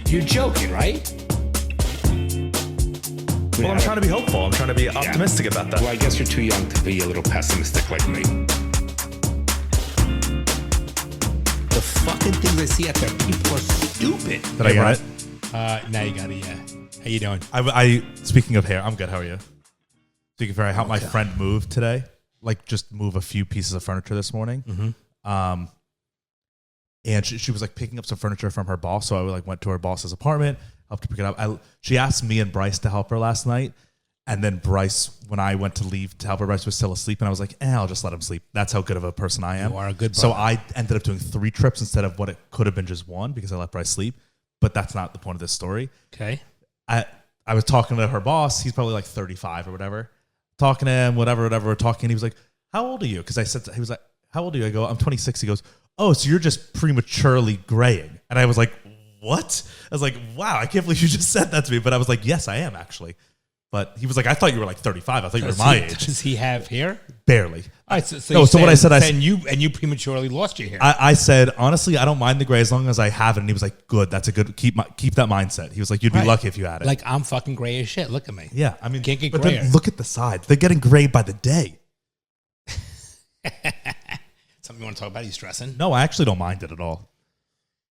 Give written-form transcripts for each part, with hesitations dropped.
You're joking, right? Well, I'm trying to be hopeful. I'm trying to be optimistic about that. Well, I guess you're too young to be a little pessimistic like me. The fucking things I see out there, people are stupid. Did I get it? Now you got it, yeah. How you doing? I speaking of hair, I'm good. How are you? Speaking of hair, I helped my friend move today. Like, just move a few pieces of furniture this morning. Mm-hmm. And she was like picking up some furniture from her boss. So I like went to her boss's apartment, helped her pick it up. She asked me and Bryce to help her last night. And then Bryce, when I went to leave to help her, Bryce was still asleep. And I was like, I'll just let him sleep. That's how good of a person I am. You are a good brother. So I ended up doing 3 trips instead of what it could have been just 1 because I let Bryce sleep. But that's not the point of this story. Okay. I was talking to her boss. He's probably like 35 or whatever. Talking to him, whatever. We're talking. He was like, how old are you? Because I said, he was like, how old are you? I go, I'm 26. He goes, oh, so you're just prematurely graying. And I was like, what? I was like, wow, I can't believe you just said that to me. But I was like, yes, I am actually. But he was like, I thought you were like 35. I thought you were my age. Does he have hair? Barely. All right, so what I said, you prematurely lost your hair. I said, honestly, I don't mind the gray as long as I have it. And he was like, good. That's a good, keep that mindset. He was like, you'd be lucky if you had it. Like, I'm fucking gray as shit. Look at me. Yeah. I mean, can't get but grayer. then look at the sides. They're getting gray by the day. Something you want to talk about? Are you stressing? No, I actually don't mind it at all.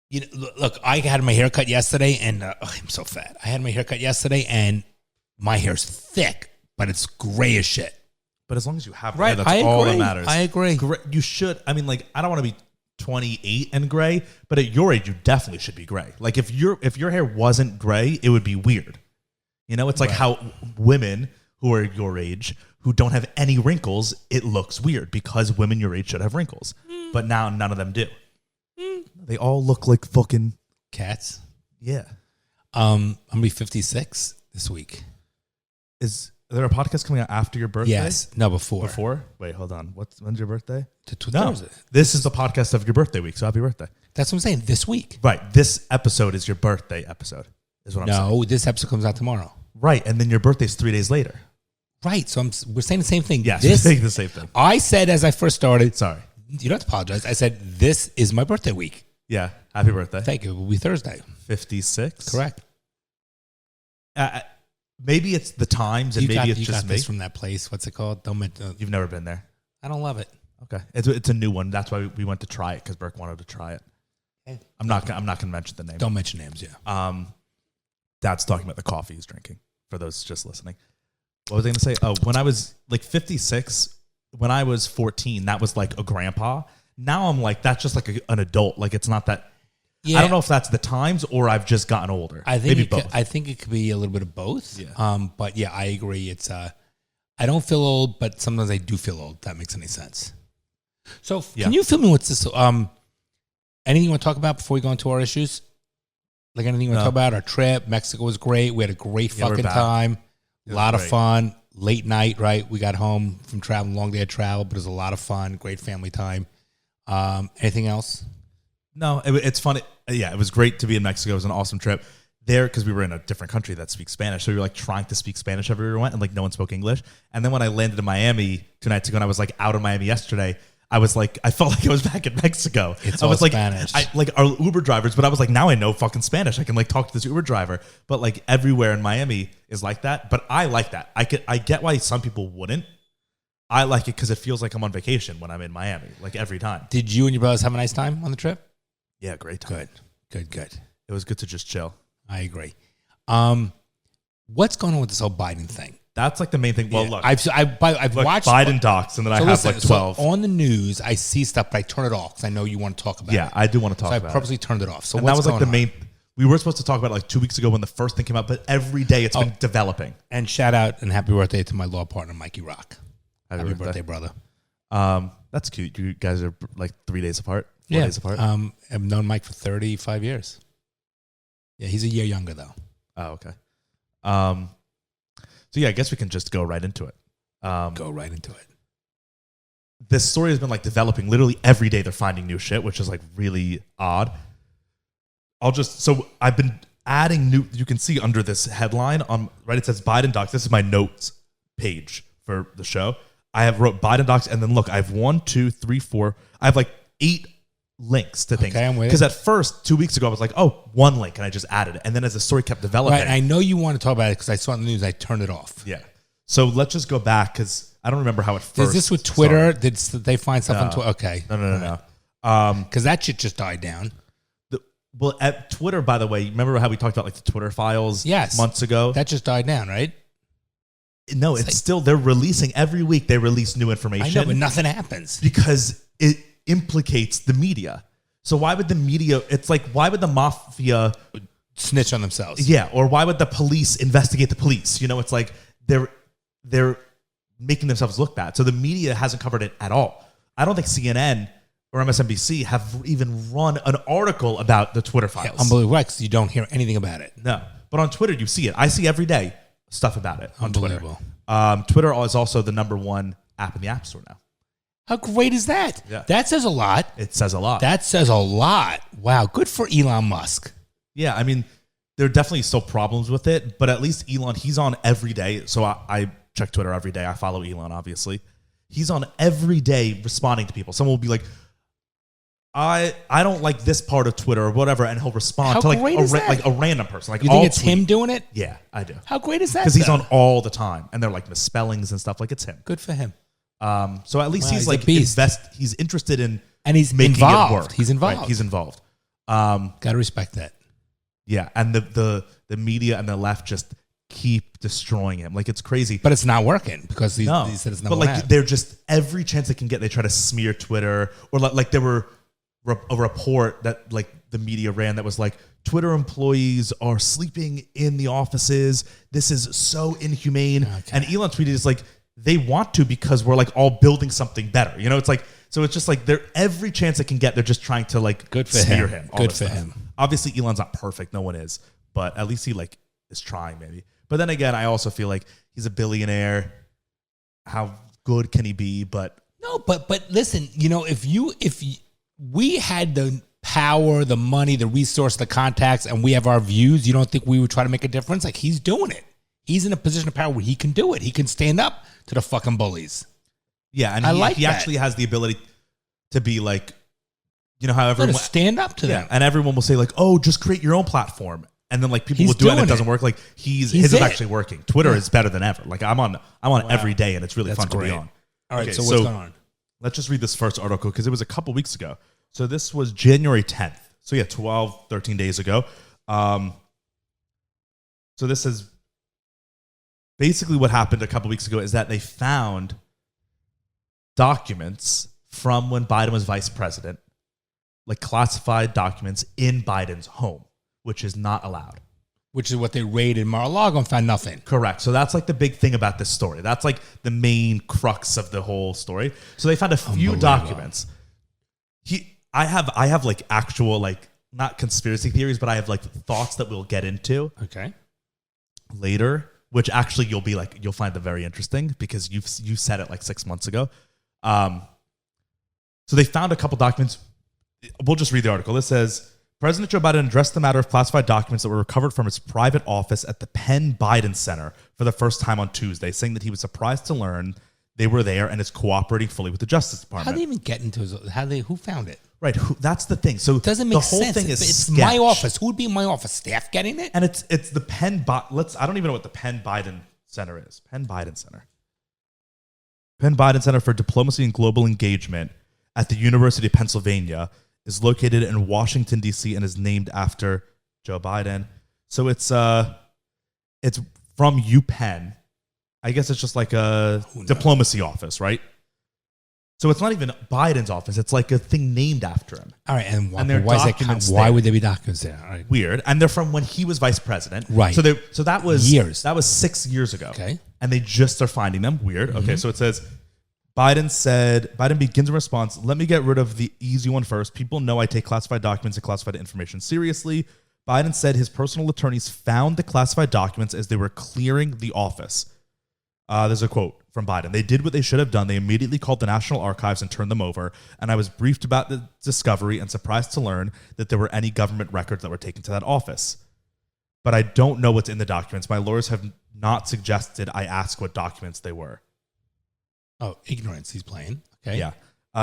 You know, look, I had my hair cut yesterday, and I'm so fat. I had my hair cut yesterday, and my hair's thick, but it's gray as shit. But as long as you have right, gray, that's all that matters. I agree. You should. I mean, like, I don't want to be 28 and gray, but at your age, you definitely should be gray. Like, if your hair wasn't gray, it would be weird. You know, it's like how women who are your age who don't have any wrinkles, it looks weird because women your age should have wrinkles. But now none of them do. They all look like fucking cats. Yeah. I'm gonna be 56 this week. Is there a podcast coming out after your birthday? Yes. No, before. Before? Wait, hold on. When's your birthday? No. This is the podcast of your birthday week, so happy birthday. That's what I'm saying. This week. Right. This episode is your birthday episode, is what I'm saying. No, this episode comes out tomorrow. Right. And then your birthday's 3 days later. Right. So we're saying the same thing. Yes, we're saying the same thing. I said as I first started. Sorry. You don't have to apologize. I said, this is my birthday week. Yeah. Happy birthday. Thank you. It will be Thursday. 56? Correct. Maybe it's the times and maybe it's just got me. This from that place. What's it called? You've never been there. I don't love it. Okay. It's a new one. That's why we went to try it because Burke wanted to try it. Okay. I'm not going to mention the name. Don't mention names, yeah. Dad's talking about the coffee he's drinking for those just listening. What was I going to say? Oh, when I was like 56, when I was 14, that was like a grandpa. Now I'm like, that's just like an adult. Like, it's not that. Yeah. I don't know if that's the times or I've just gotten older. Maybe both. I think it could be a little bit of both. Yeah. But yeah, I agree. It's I don't feel old, but sometimes I do feel old. If that makes any sense. So can you fill me what's this? Anything you want to talk about before we go into our issues? Like anything you want to talk about? Our trip, Mexico was great. We had a great fucking time. A lot of fun. Late night, right? We got home from traveling, long day of travel, but it was a lot of fun. Great family time. Anything else? No, it's fun. It was great to be in Mexico. It was an awesome trip there because we were in a different country that speaks Spanish. So we were like trying to speak Spanish everywhere we went, and like no one spoke English. And then when I landed in Miami 2 nights ago, and I was like out of Miami yesterday, I was like, I felt like I was back in Mexico. I was like, Spanish. Our Uber drivers, but I was like, now I know fucking Spanish. I can like talk to this Uber driver. But like everywhere in Miami is like that. But I like that. I get why some people wouldn't. I like it because it feels like I'm on vacation when I'm in Miami, like every time. Did you and your brothers have a nice time on the trip? Yeah, great time. Good. It was good to just chill. I agree. What's going on with this whole Biden thing? That's like the main thing. Well, look, I've watched Biden docs, and then I have like 12. So on the news, I see stuff, but I turn it off because I know you want to talk about it. Yeah, I do want to talk about it. So I purposely turned it off. So and that was like the main. We were supposed to talk about it like 2 weeks ago when the first thing came out, but every day it's been developing. And shout out and happy birthday to my law partner, Mikey Rock. Happy birthday, brother. That's cute. You guys are like 3 days apart. 4 days apart. I've known Mike for 35 years. Yeah, he's a year younger though. Oh, okay. So yeah, I guess we can just go right into it. Go right into it. This story has been like developing literally every day. They're finding new shit, which is like really odd. So I've been adding new, you can see under this headline on right, it says Biden docs. This is my notes page for the show. I have wrote Biden docs, and then look, I have 1, 2, 3, 4. I have like 8 links to things. Okay, I'm with Because it. at first, 2 weeks ago, I was like, oh, one link, and I just added it. And then as the story kept developing. Right, I know you want to talk about it because I saw it in the news. I turned it off. Yeah. So let's just go back because I don't remember how it first Is this with Twitter? started. Did they find stuff on Twitter? Okay. No. Because that shit just died down. Well, at Twitter, by the way, remember how we talked about like the Twitter files Yes. months ago? That just died down, right? No, it's still, they're releasing, every week they release new information. I know, but nothing happens. Because it implicates the media. So why would the media, it's like, why would the mafia Snitch on themselves. Yeah, or why would the police investigate the police? You know, it's like they're making themselves look bad. So the media hasn't covered it at all. I don't think CNN or MSNBC have even run an article about the Twitter files. Yeah, unbelievable, because you don't hear anything about it. No, but on Twitter you see it. I see every day stuff about it on Twitter. Unbelievable. Twitter is also the #1 app in the App Store now. How great is that? Yeah. That says a lot. It says a lot. That says a lot. Wow, good for Elon Musk. Yeah, I mean, there are definitely still problems with it, but at least Elon, he's on every day. So I check Twitter every day. I follow Elon, obviously. He's on every day responding to people. Someone will be like, I don't like this part of Twitter or whatever, and he'll respond to like a random person. Like, you think it's him doing it? Yeah, I do. How great is that? Because he's on all the time, and they're like misspellings and stuff. Like, it's him. Good for him. So at least he's a like beast. he's interested in, and he's making involved. it work. He's involved. Right, he's involved. Gotta respect that. Yeah, and the media and the left just keep destroying him. Like, it's crazy. But it's not working because he said it's not But like, working. they're just, every chance they can get, they try to smear Twitter. Or like there were a report that like the media ran that was like, Twitter employees are sleeping in the offices. This is so inhumane. Okay. And Elon tweeted, it's like, they want to because we're like all building something better. You know, it's like, so it's just like they're every chance they can get, they're just trying to like smear him. Good for him. Obviously, Elon's not perfect. No one is. But at least he like is trying maybe. But then again, I also feel like he's a billionaire. How good can he be? But no, but listen, you know, if we had the power, the money, the resource, the contacts, and we have our views, you don't think we would try to make a difference? Like, he's doing it. He's in a position of power where he can do it. He can stand up to the fucking bullies. Yeah, and he actually has the ability to be like, you know how everyone stand up to them. And everyone will say like, oh, just create your own platform. And then like people will do it and it doesn't work. Like his is actually working. Twitter is better than ever. Like I'm on every day and it's really fun to be on. All right, so what's going on? Let's just read this first article because it was a couple weeks ago. So this was January 10th. So yeah, 13 days ago. So this is basically what happened a couple weeks ago is that they found documents from when Biden was vice president, like classified documents in Biden's home, which is not allowed. Which is what they raided Mar-a-Lago and found nothing. Correct. So that's like the big thing about this story. That's like the main crux of the whole story. So they found a few documents. I have like actual, like, not conspiracy theories, but I have like thoughts that we'll get into later, which actually you'll find them very interesting because you said it like 6 months ago. So they found a couple documents. We'll just read the article. It says, President Joe Biden addressed the matter of classified documents that were recovered from his private office at the Penn Biden Center for the first time on Tuesday, saying that he was surprised to learn they were there and is cooperating fully with the Justice Department. How did they even get into who found it? Right, that's the thing. So it doesn't make the whole sense. thing is it's sketch. My office. Who would be in my office? Staff getting it? And it's the Penn. I don't even know what the Penn Biden Center is. Penn Biden Center. Penn Biden Center for Diplomacy and Global Engagement at the University of Pennsylvania is located in Washington, D.C. and is named after Joe Biden. So it's from UPenn. I guess it's just like a diplomacy office, right? So it's not even Biden's office. It's like a thing named after him. All right, and why would there be documents there? All right. Weird. And they're from when he was vice president. Right. So that was years. That was 6 years ago. Okay. And they just are finding them. Weird. Mm-hmm. Okay, so it says, Biden begins in response, let me get rid of the easy one first. People know I take classified documents and classified information seriously. Biden said his personal attorneys found the classified documents as they were clearing the office. There's a quote from Biden. They did what they should have done. They immediately called the National Archives and turned them over. And I was briefed about the discovery and surprised to learn that there were any government records that were taken to that office. But I don't know what's in the documents. My lawyers have not suggested I ask what documents they were. Oh, ignorance he's playing. Okay. Yeah.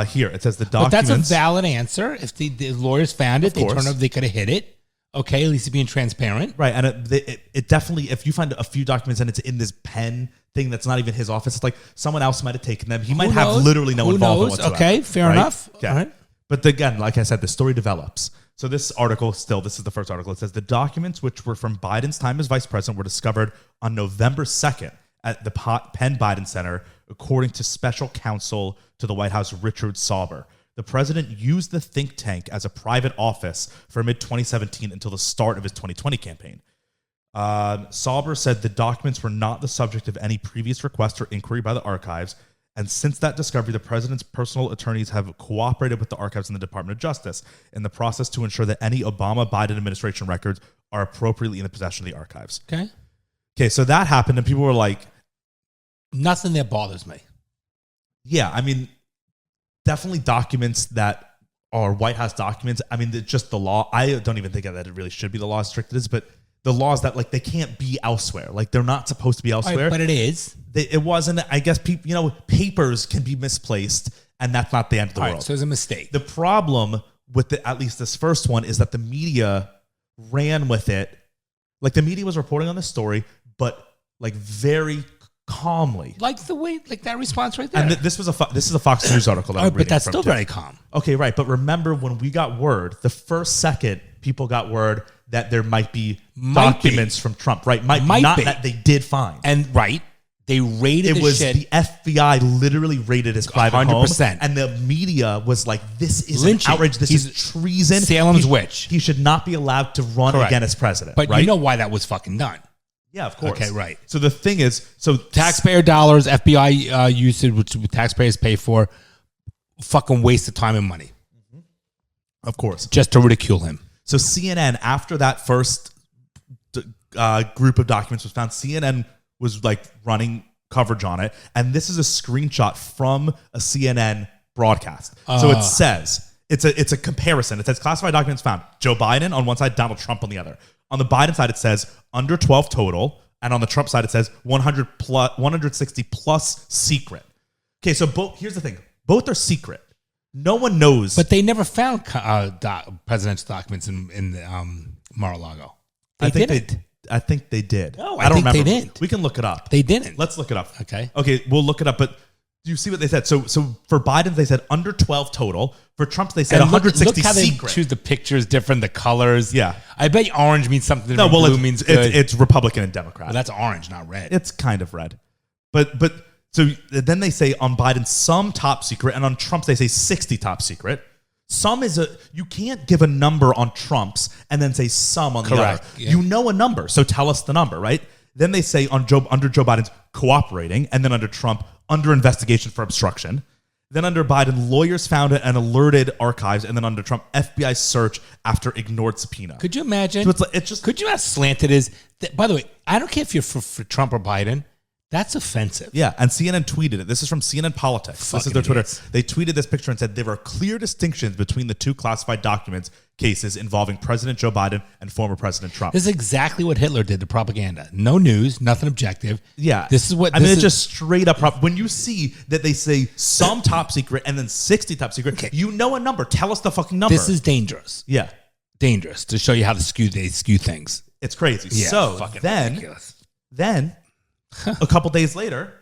Here, it says the But documents. that's a valid answer. If the lawyers found it, they course. turned up, they could have hit it. Okay, at least it's being transparent. Right, and it definitely, if you find a few documents and it's in this pen thing that's not even his office, it's like someone else might have taken them. He might have literally no involvement whatsoever. Okay, fair enough. Yeah. All right. But again, like I said, the story develops. So this article, this is the first article. It says the documents, which were from Biden's time as vice president, were discovered on November 2nd at the Penn Biden Center, according to special counsel to the White House, Richard Sauber. The president used the think tank as a private office for mid-2017 until the start of his 2020 campaign. Sauber said the documents were not the subject of any previous request or inquiry by the archives, and since that discovery, the president's personal attorneys have cooperated with the archives and the Department of Justice in the process to ensure that any Obama-Biden administration records are appropriately in the possession of the archives. Okay, so that happened, and people were like... Nothing that bothers me. Yeah, I mean... Definitely documents that are White House documents. I mean, it's just the law. I don't even think that it really should be the law as strict as it is, but the laws that like they can't be elsewhere. Like they're not supposed to be elsewhere. Right, but it is. It wasn't. I guess people, papers can be misplaced, and that's not the end of the world. Right, so it's a mistake. The problem with at least this first one is that the media ran with it. Like the media was reporting on this story, but like very calmly, like the way, like that response right there. And this is a Fox News article. That but that's still very calm. Okay, right. But remember when we got word, the first second people got word that there might be documents from Trump, right? Might not be. That they did find. And they raided it was shit. The FBI literally raided his private 100%. home, and the media was like, "This is an outrage. This is treason. Salem's witch. He should not be allowed to run again as president." But right? you know why that was fucking done. Yeah, of course. Okay, right. So the thing is, taxpayer dollars, FBI usage, which taxpayers pay for, fucking waste of time and money. Of course. Just to ridicule him. So CNN, after that first group of documents was found, CNN was like running coverage on it. And this is a screenshot from a CNN broadcast. So it says, it's a comparison. It says classified documents found. Joe Biden on one side, Donald Trump on the other. On the Biden side, it says under 12 total. And on the Trump side, it says 160 plus secret. Okay, so here's the thing. Both are secret. No one knows. But they never found presidential documents in Mar-a-Lago. I think they did. No, I don't think remember. They didn't. We can look it up. They didn't. Let's look it up. Okay, we'll look it up. But do you see what they said? So for Biden, they said under 12 total. For Trump, they said 160 look how secret. They choose the pictures different, the colors. Yeah. I bet orange means something different. No, blue means good. It's Republican and Democrat. Well, that's orange, not red. It's kind of red. But so then they say on Biden some top secret, and on Trump's they say 60 top secret. Some is you can't give a number on Trump's and then say some on the other. Yeah. You know a number, so tell us the number, right? Then they say under Joe Biden's cooperating, and then under Trump under investigation for obstruction. Then under Biden, lawyers found it and alerted archives, and then under Trump, FBI search after ignored subpoena. Could you imagine? So it's just. Could you how slanted it is? By the way, I don't care if you're for Trump or Biden. That's offensive. Yeah, and CNN tweeted it. This is from CNN Politics. This is their Twitter. They tweeted this picture and said there are clear distinctions between the two classified documents cases involving President Joe Biden and former President Trump. This is exactly what Hitler did to propaganda. No news, nothing objective. Yeah. This is what... it's just straight up... When you see that they say some top secret and then 60 top secret, you know a number. Tell us the fucking number. This is dangerous. Yeah. Dangerous to show you how they skew things. It's crazy. Yeah, so then a couple days later,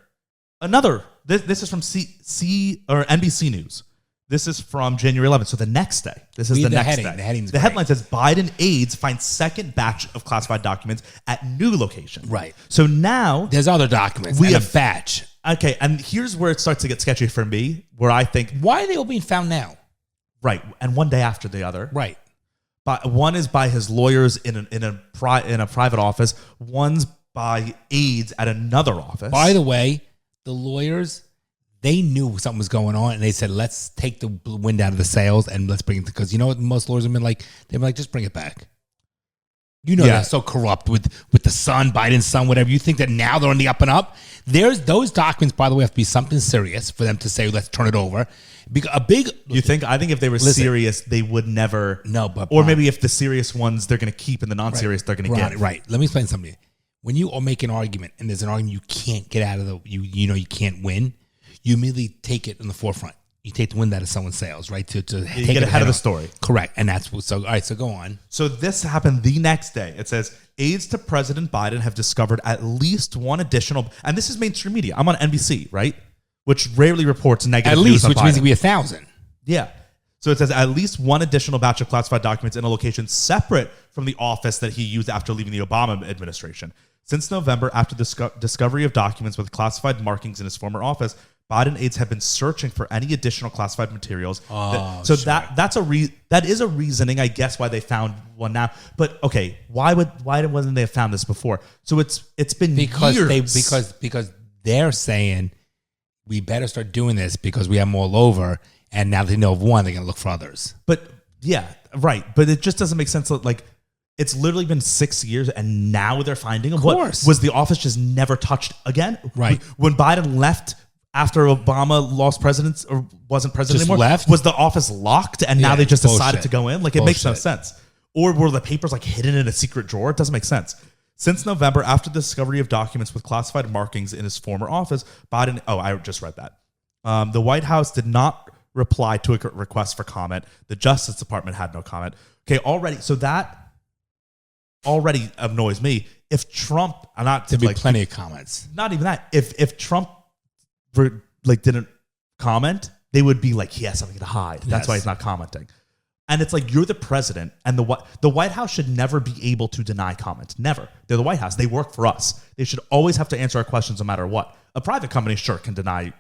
another. This is from NBC News. This is from January 11th. So the next day. This is the next day. The headline says Biden aides find second batch of classified documents at new location. Right. So now there's other documents. We have a batch. Okay, and here's where it starts to get sketchy for me. Where I think, why are they all being found now? Right, and one day after the other. Right. But one is by his lawyers in a private office. One's by aides at another office. By the way, the lawyers, they knew something was going on, and they said, let's take the wind out of the sails and let's bring it, because you know what most lawyers have been like? They've been like, just bring it back. You know, they're so corrupt with the son, Biden's son, whatever. You think that now they're on the up and up? Those documents, by the way, have to be something serious for them to say, let's turn it over. You think? I think if they were serious, they would never. No, but or maybe if the serious ones they're going to keep, and the non-serious they're going to get. Right. Let me explain something to you. When you make an argument and there's an argument you can't get out of you can't win, you immediately take it in the forefront. you take the wind out of someone's sails, right? To you get ahead of the story. Correct. And that's what, so, all right, so go on. So this happened the next day. It says, aides to President Biden have discovered at least one additional, and this is mainstream media. I'm on NBC, right? Which rarely reports negative news on Biden. At least, which means it could be 1,000. Yeah. So it says at least one additional batch of classified documents in a location separate from the office that he used after leaving the Obama administration. Since November, after the discovery of documents with classified markings in his former office, Biden aides have been searching for any additional classified materials. That is a reasoning, I guess, why they found one now. But okay, why wasn't they have found this before? So it's been years. Because they're saying we better start doing this because we have them all over, and now they know of one, they're gonna look for others. But yeah, right. But it just doesn't make sense that, like, it's literally been 6 years and now they're finding them. Of course. What, was the office just never touched again? Right. When Biden left after Obama lost presidents or wasn't president Just anymore, left? was the office locked and now they just decided bullshit. to go in? Like, it makes no sense. Or were the papers like hidden in a secret drawer? It doesn't make sense. Since November, after the discovery of documents with classified markings in his former office, Biden, I just read that. The White House did not reply to a request for comment. The Justice Department had no comment. Okay, so that already annoys me. If Trump, There'd be plenty of comments. Not even that. If Trump didn't comment, they would be like, he has something to hide. That's why he's not commenting. And it's like, you're the president, and the White House should never be able to deny comment. Never. They're the White House. They work for us. They should always have to answer our questions no matter what. A private company sure can deny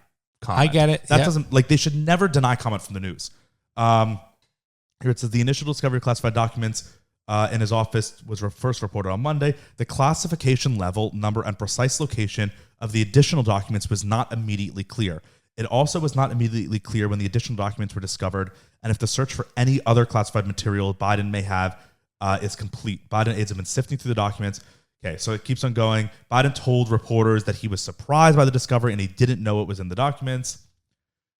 comment. I get it. That doesn't, they should never deny comment from the news. Here it says the initial discovery of classified documents in his office was first reported on Monday. The classification level, number, and precise location of the additional documents was not immediately clear. It also was not immediately clear when the additional documents were discovered and if the search for any other classified material Biden may have is complete. Biden aides have been sifting through the documents. Okay, so it keeps on going. Biden told reporters that he was surprised by the discovery and he didn't know it was in the documents.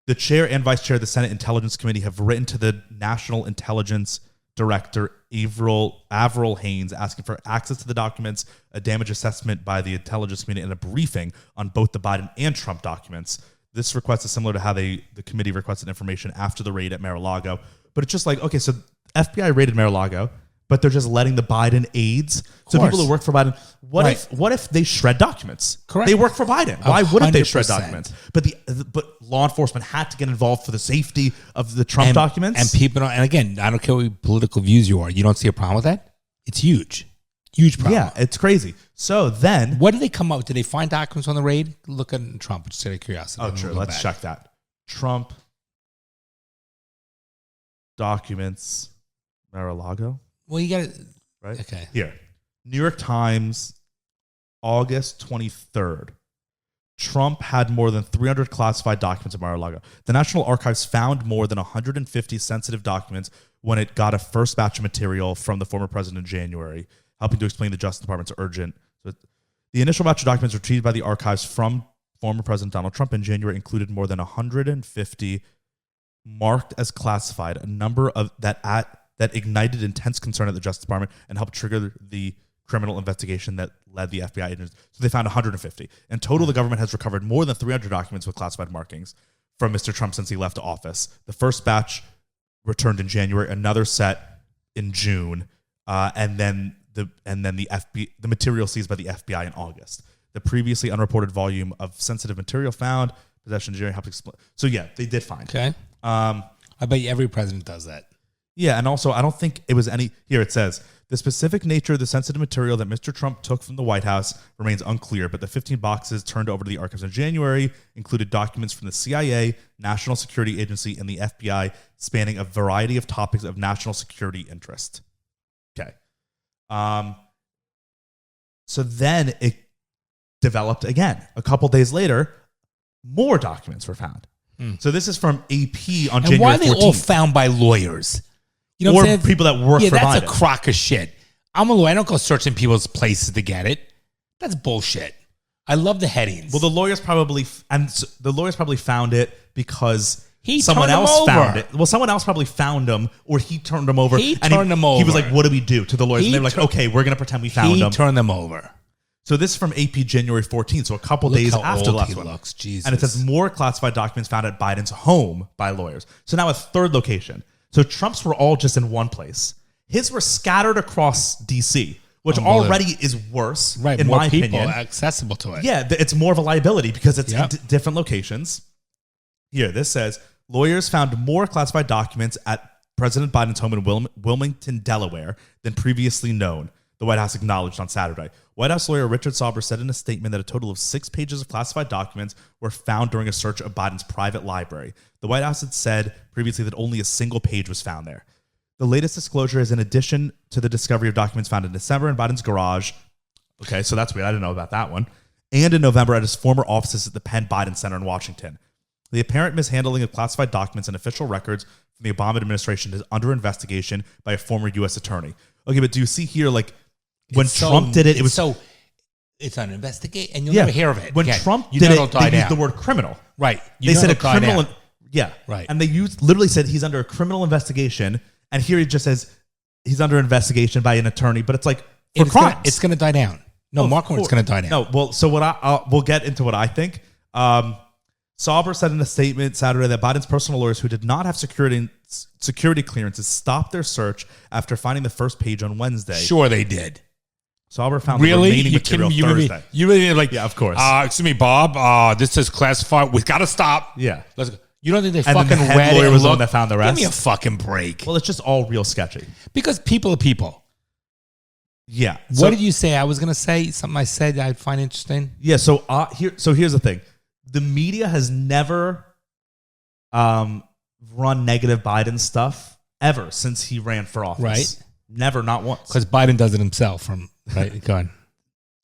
The chair and vice chair of the Senate Intelligence Committee have written to the National Intelligence Director Avril Haines asking for access to the documents, a damage assessment by the intelligence community, and a briefing on both the Biden and Trump documents. This request is similar to how the committee requested information after the raid at Mar-a-Lago. But it's just like, okay, so FBI raided Mar-a-Lago, but they're just letting the Biden aides, so people who work for Biden, what if they shred documents? Correct. They work for Biden. Why wouldn't they shred 100%. documents? But law enforcement had to get involved for the safety of the Trump documents. And people don't, and again, I don't care what political views you are. You don't see a problem with that? It's huge. Huge problem. Yeah, it's crazy. So then, what did they come up with? Did they find documents on the raid? Look at Trump, just out of curiosity. Oh, true. Let's check that. Trump documents, Mar-a-Lago. Well, you got it. Right? Okay. Here. New York Times, August 23rd. Trump had more than 300 classified documents at Mar-a-Lago. The National Archives found more than 150 sensitive documents when it got a first batch of material from the former president in January, helping to explain the Justice Department's urgent. So the initial batch of documents retrieved by the archives from former President Donald Trump in January included more than 150 marked as classified, a number of that ignited intense concern at the Justice Department and helped trigger the criminal investigation that led the FBI agents. So they found 150. In total, the government has recovered more than 300 documents with classified markings from Mr. Trump since he left office. The first batch returned in January, another set in June, and then the material seized by the FBI in August. The previously unreported volume of sensitive material found, possession engineering helped explain. So yeah, they did find. Okay. I bet you every president does that. Yeah, and also I don't think it was any. Here it says the specific nature of the sensitive material that Mr. Trump took from the White House remains unclear, but the 15 boxes turned over to the archives in January included documents from the CIA, National Security Agency, and the FBI spanning a variety of topics of national security interest. Okay. So then it developed again. A couple days later, more documents were found. So this is from AP on January 14th. And why are they all found by lawyers? You know, or people that work for Biden. Yeah, that's a crock of shit. I'm a lawyer. I don't go searching people's places to get it. That's bullshit. I love the headings. Well, the lawyers probably found it because someone else found it. Well, someone else probably found them, or he turned them over. He turned them over. He was like, "What do we do?" To the lawyers, and they were like, "Okay, we're going to pretend we found them." He turned them over. So this is from AP January 14th, so a couple days after the last one. Looks. Jesus. And it says more classified documents found at Biden's home by lawyers. So now a third location. So Trump's were all just in one place. His were scattered across D.C., which already is worse, in more my people opinion. Accessible to it. Yeah, it's more of a liability because it's in different locations. Here, this says, lawyers found more classified documents at President Biden's home in Wilmington, Delaware, than previously known, the White House acknowledged on Saturday. White House lawyer Richard Sauber said in a statement that a total of 6 pages of classified documents were found during a search of Biden's private library. The White House had said previously that only a single page was found there. The latest disclosure is in addition to the discovery of documents found in December in Biden's garage. Okay, so that's weird. I didn't know about that one. And in November at his former offices at the Penn Biden Center in Washington. The apparent mishandling of classified documents and official records from the Obama administration is under investigation by a former U.S. attorney. Okay, but do you see here, like, when Trump did it, it was so. It's on investigate, and you'll never hear of it. When Trump did it, they used the word criminal. Right. They said a criminal. Yeah. Right. And they literally said he's under a criminal investigation, and here he just says he's under investigation by an attorney. But it's like for crimes. It's going to die down. No, Mark, it's going to die down. No, well, so we'll get into what I think. Sauber said in a statement Saturday that Biden's personal lawyers who did not have security clearances stopped their search after finding the first page on Wednesday. Sure, they did. Sauber found the remaining material Thursday. You really like? Yeah, of course. Excuse me, Bob. This is classified. We've got to stop. Yeah, let's go. You don't think they and fucking then the read lawyer it? Was the one that found the rest. Give me a fucking break. Well, it's just all real sketchy. Because people are people. Yeah. What did you say? I was gonna say something. I said I'd find interesting. Yeah. So here's the thing. The media has never run negative Biden stuff ever since he ran for office. Right. Never, not once. Because Biden does it himself. Right. Go on.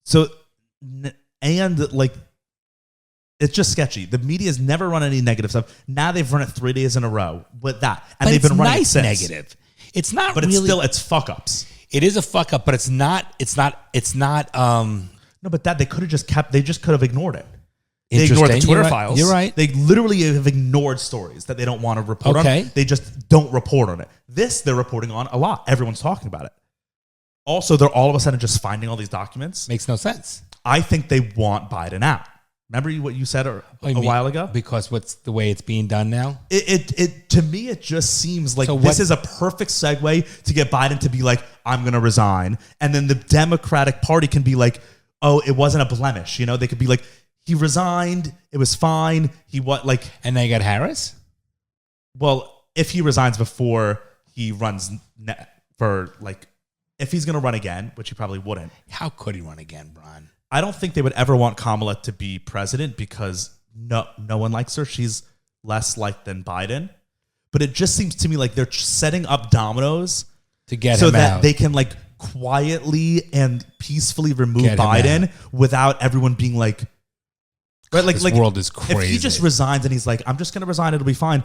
So, and like, it's just sketchy. The media has never run any negative stuff. Now they've run it 3 days in a row with that, and they've been running it since. Negative. It's not. But really, it's fuck ups. It is a fuck up, but it's not. No, but that they could have just kept. They just could have ignored it. They Interesting. ignored the Twitter files. You're right. They literally have ignored stories that they don't want to report on. They just don't report on it. This they're reporting on a lot. Everyone's talking about it. Also, they're all of a sudden just finding all these documents. Makes no sense. I think they want Biden out. Remember what you said a while ago? Because what's the way it's being done now? It to me, it just seems like this is a perfect segue to get Biden to be like, I'm going to resign. And then the Democratic Party can be like, oh, it wasn't a blemish. You know, they could be like, he resigned. It was fine. And they got Harris? Well, if he resigns before he runs if he's going to run again, which he probably wouldn't. How could he run again, Bron? I don't think they would ever want Kamala to be president because no one likes her. She's less liked than Biden. But it just seems to me like they're setting up dominoes to get so him that out. They can quietly and peacefully remove Biden without everyone being like, right? This world is crazy. If he just resigns and he's like, I'm just going to resign, it'll be fine.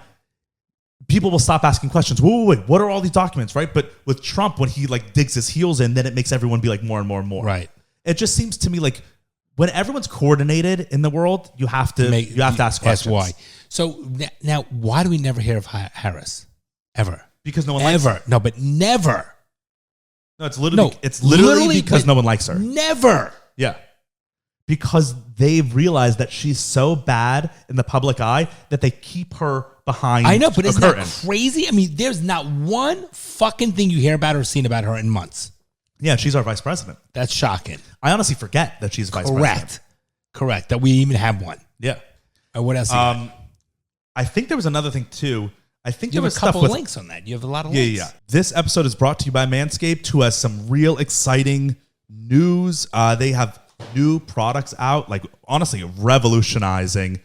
People will stop asking questions. Wait, what are all these documents, right? But with Trump, when he digs his heels in, then it makes everyone be like more and more and more. Right. It just seems to me like when everyone's coordinated in the world, you have to ask questions. That's why. So now, why do we never hear of Harris ever? Because no one likes her. No, but never. No, it's literally because no one likes her. Never. Yeah. Because they've realized that she's so bad in the public eye that they keep her behind. I know, but isn't that crazy? I mean, there's not one fucking thing you hear about or seen about her in months. Yeah, she's our vice president. That's shocking. I honestly forget that she's vice president. Correct. That we even have one. Yeah. What else? I think there was another thing too. I think there was a couple of links on that. You have a lot of links. Yeah. This episode is brought to you by Manscaped, who has some real exciting news. They have new products out, honestly revolutionizing.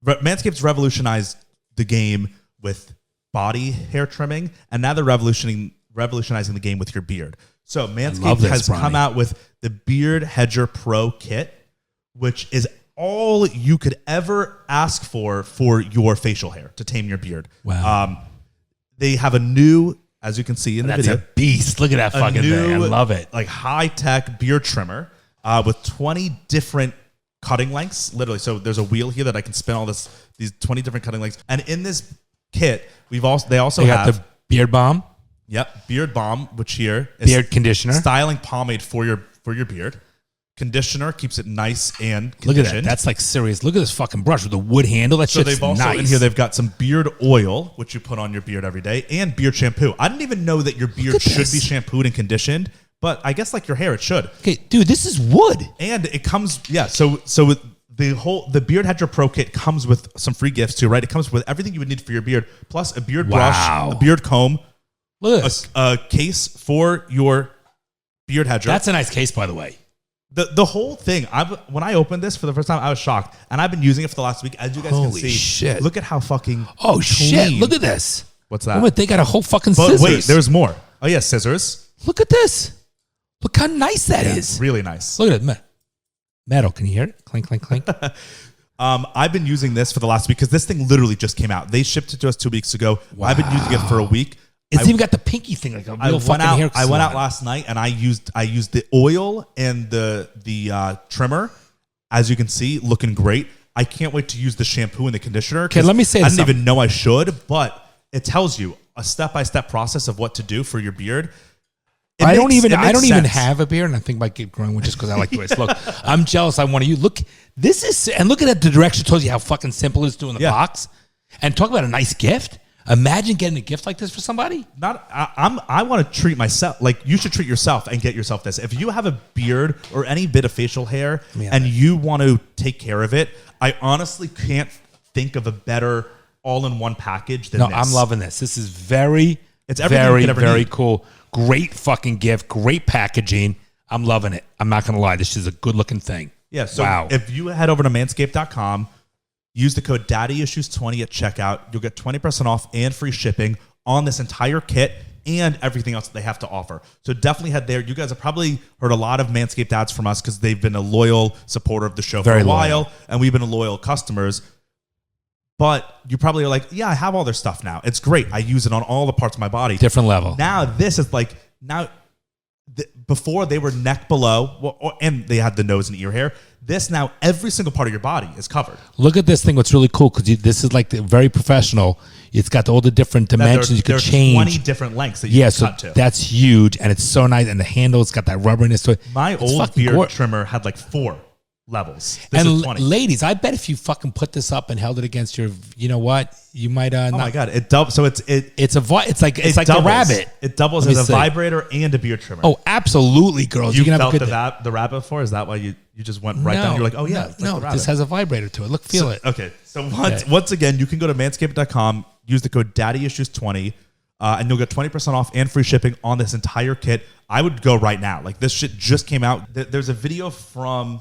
Manscaped's revolutionized the game with body hair trimming, and now they're revolutionizing the game with your beard. So Manscaped has come out with the Beard Hedger Pro Kit, which is all you could ever ask for your facial hair to tame your beard. Wow. They have a new, as you can see in the video, that's a beast. Look at that fucking thing. I love it. High-tech beard trimmer with 20 different cutting lengths, literally. So there's a wheel here that I can spin all these 20 different cutting lengths. And in this kit, they also have the beard balm. Yep, beard balm, which here is beard conditioner, styling pomade for your beard. conditioner keeps it nice and conditioned. Look at that. That's like serious. Look at this fucking brush with the wood handle. That shit's they've also nice. in here they've got some beard oil, which you put on your beard every day, and beard shampoo. I didn't even know that your beard should be shampooed and conditioned, but I guess like your hair, it should. Okay, dude, this is wood. And it comes, so the Beard Hedger Pro Kit comes with some free gifts too, right? It comes with everything you would need for your beard, plus a beard brush, a beard comb, look at this. A case for your beard hedger. That's a nice case, by the way. The whole thing, when I opened this for the first time, I was shocked. And I've been using it for the last week. As you guys can see, shit. Look at how fucking shit. Look at this. What's that? They got a whole fucking scissors. Wait, there's more. Oh, yeah, scissors. Look at this. Look how nice that is. Really nice. Look at it. Metal. Can you hear it? Clink, clink, clink. I've been using this for the last week because this thing literally just came out. They shipped it to us 2 weeks ago. Wow. I've been using it for a week. It's even got the pinky thing, like a real fucking hair. I went out last night and I used the oil and the trimmer. As you can see, looking great. I can't wait to use the shampoo and the conditioner. Okay, let me say I didn't even know I should, but it tells you a step-by-step process of what to do for your beard. I don't even have a beard, and I think I might get growing one just because I like the way it looks. I'm jealous. I want to use. Look, this is, and look at that. The direction tells you how fucking simple it is to do in the box. And talk about a nice gift. Imagine getting a gift like this for somebody. I want to treat myself. Like, you should treat yourself and get yourself this. If you have a beard or any bit of facial hair and you want to take care of it, I honestly can't think of a better all-in-one package than this. I'm loving this. This is very cool. Great fucking gift. Great packaging. I'm loving it. I'm not going to lie. This is a good-looking thing. Yeah, so if you head over to manscaped.com, use the code DaddyIssues20 at checkout. You'll get 20% off and free shipping on this entire kit and everything else that they have to offer. So definitely head there. You guys have probably heard a lot of Manscaped ads from us because they've been a loyal supporter of the show for a while, and we've been loyal customers. But you probably are like, yeah, I have all their stuff now. It's great. I use it on all the parts of my body. Different level. Now this is like, before they were neck below, and they had the nose and ear hair. This now, every single part of your body is covered. Look at this thing. What's really cool, because this is like very professional. It's got all the different dimensions you could change. 20 different lengths that you can cut to. That's huge, and it's so nice. And the handle, it's got that rubberiness to it. My old beard trimmer had like 4 levels. This is 20. Ladies, I bet if you fucking put this up and held it against your, you know what, you might. Oh my god, it doubles. So it's like a rabbit. It doubles as a vibrator and a beard trimmer. Oh, absolutely, girls. You can felt the rabbit before? Is that why you just went right down? You're like, oh yeah, no, this has a vibrator to it. Feel it. Okay, so once again, you can go to manscaped.com, use the code DaddyIssues20, and you'll get 20% off and free shipping on this entire kit. I would go right now. Like, this shit just came out. There's a video from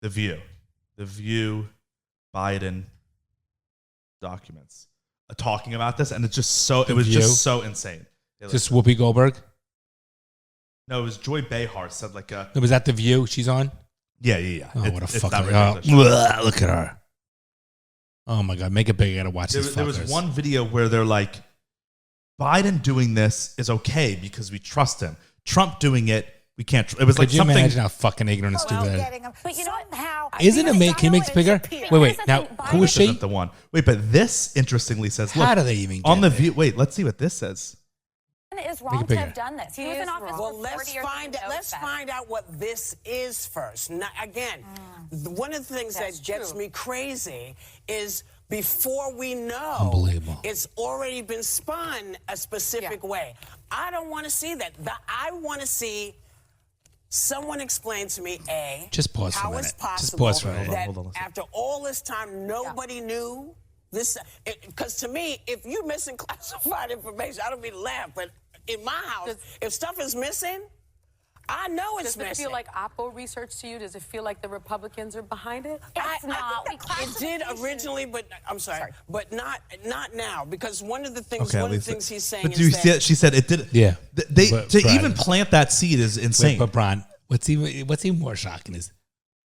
The View Biden documents talking about this, and it's just so just so insane. Just Whoopi Goldberg? No, it was Joy Behar said like a. Was that The View she's on? Yeah. Oh, what a fucker. Look at her. Oh my god, make it big. I gotta watch this. There was one video where they're like, Biden doing this is okay because we trust him. Trump doing it, we can't. It was like something. Imagine how fucking ignorant and stupid that is? But you know how? Isn't it make? Can you make this bigger? Wait. Now, who is she? Isn't the one. Wait, but this interestingly says, look, how do they even get on The View? Wait, let's see what this says. Is wrong to have done this. He was in office well, let's find out what this is first. Now, again, one of the things that gets me crazy is before we know, it's already been spun a specific way. I don't want to see that. I want to see someone explain to me, just pause for a minute. Just pause for a minute. That after all this time, nobody knew this. Because to me, if you're missing classified information, I don't mean to laugh, but in my house, if stuff is missing, I know it's missing. Does it feel like Oppo research to you? Does it feel like the Republicans are behind it? It's not. It did originally, but I'm sorry. But not now, because one of the things he's saying but is that she said it did. Yeah, even plant that seed is insane. But Bron, what's even more shocking is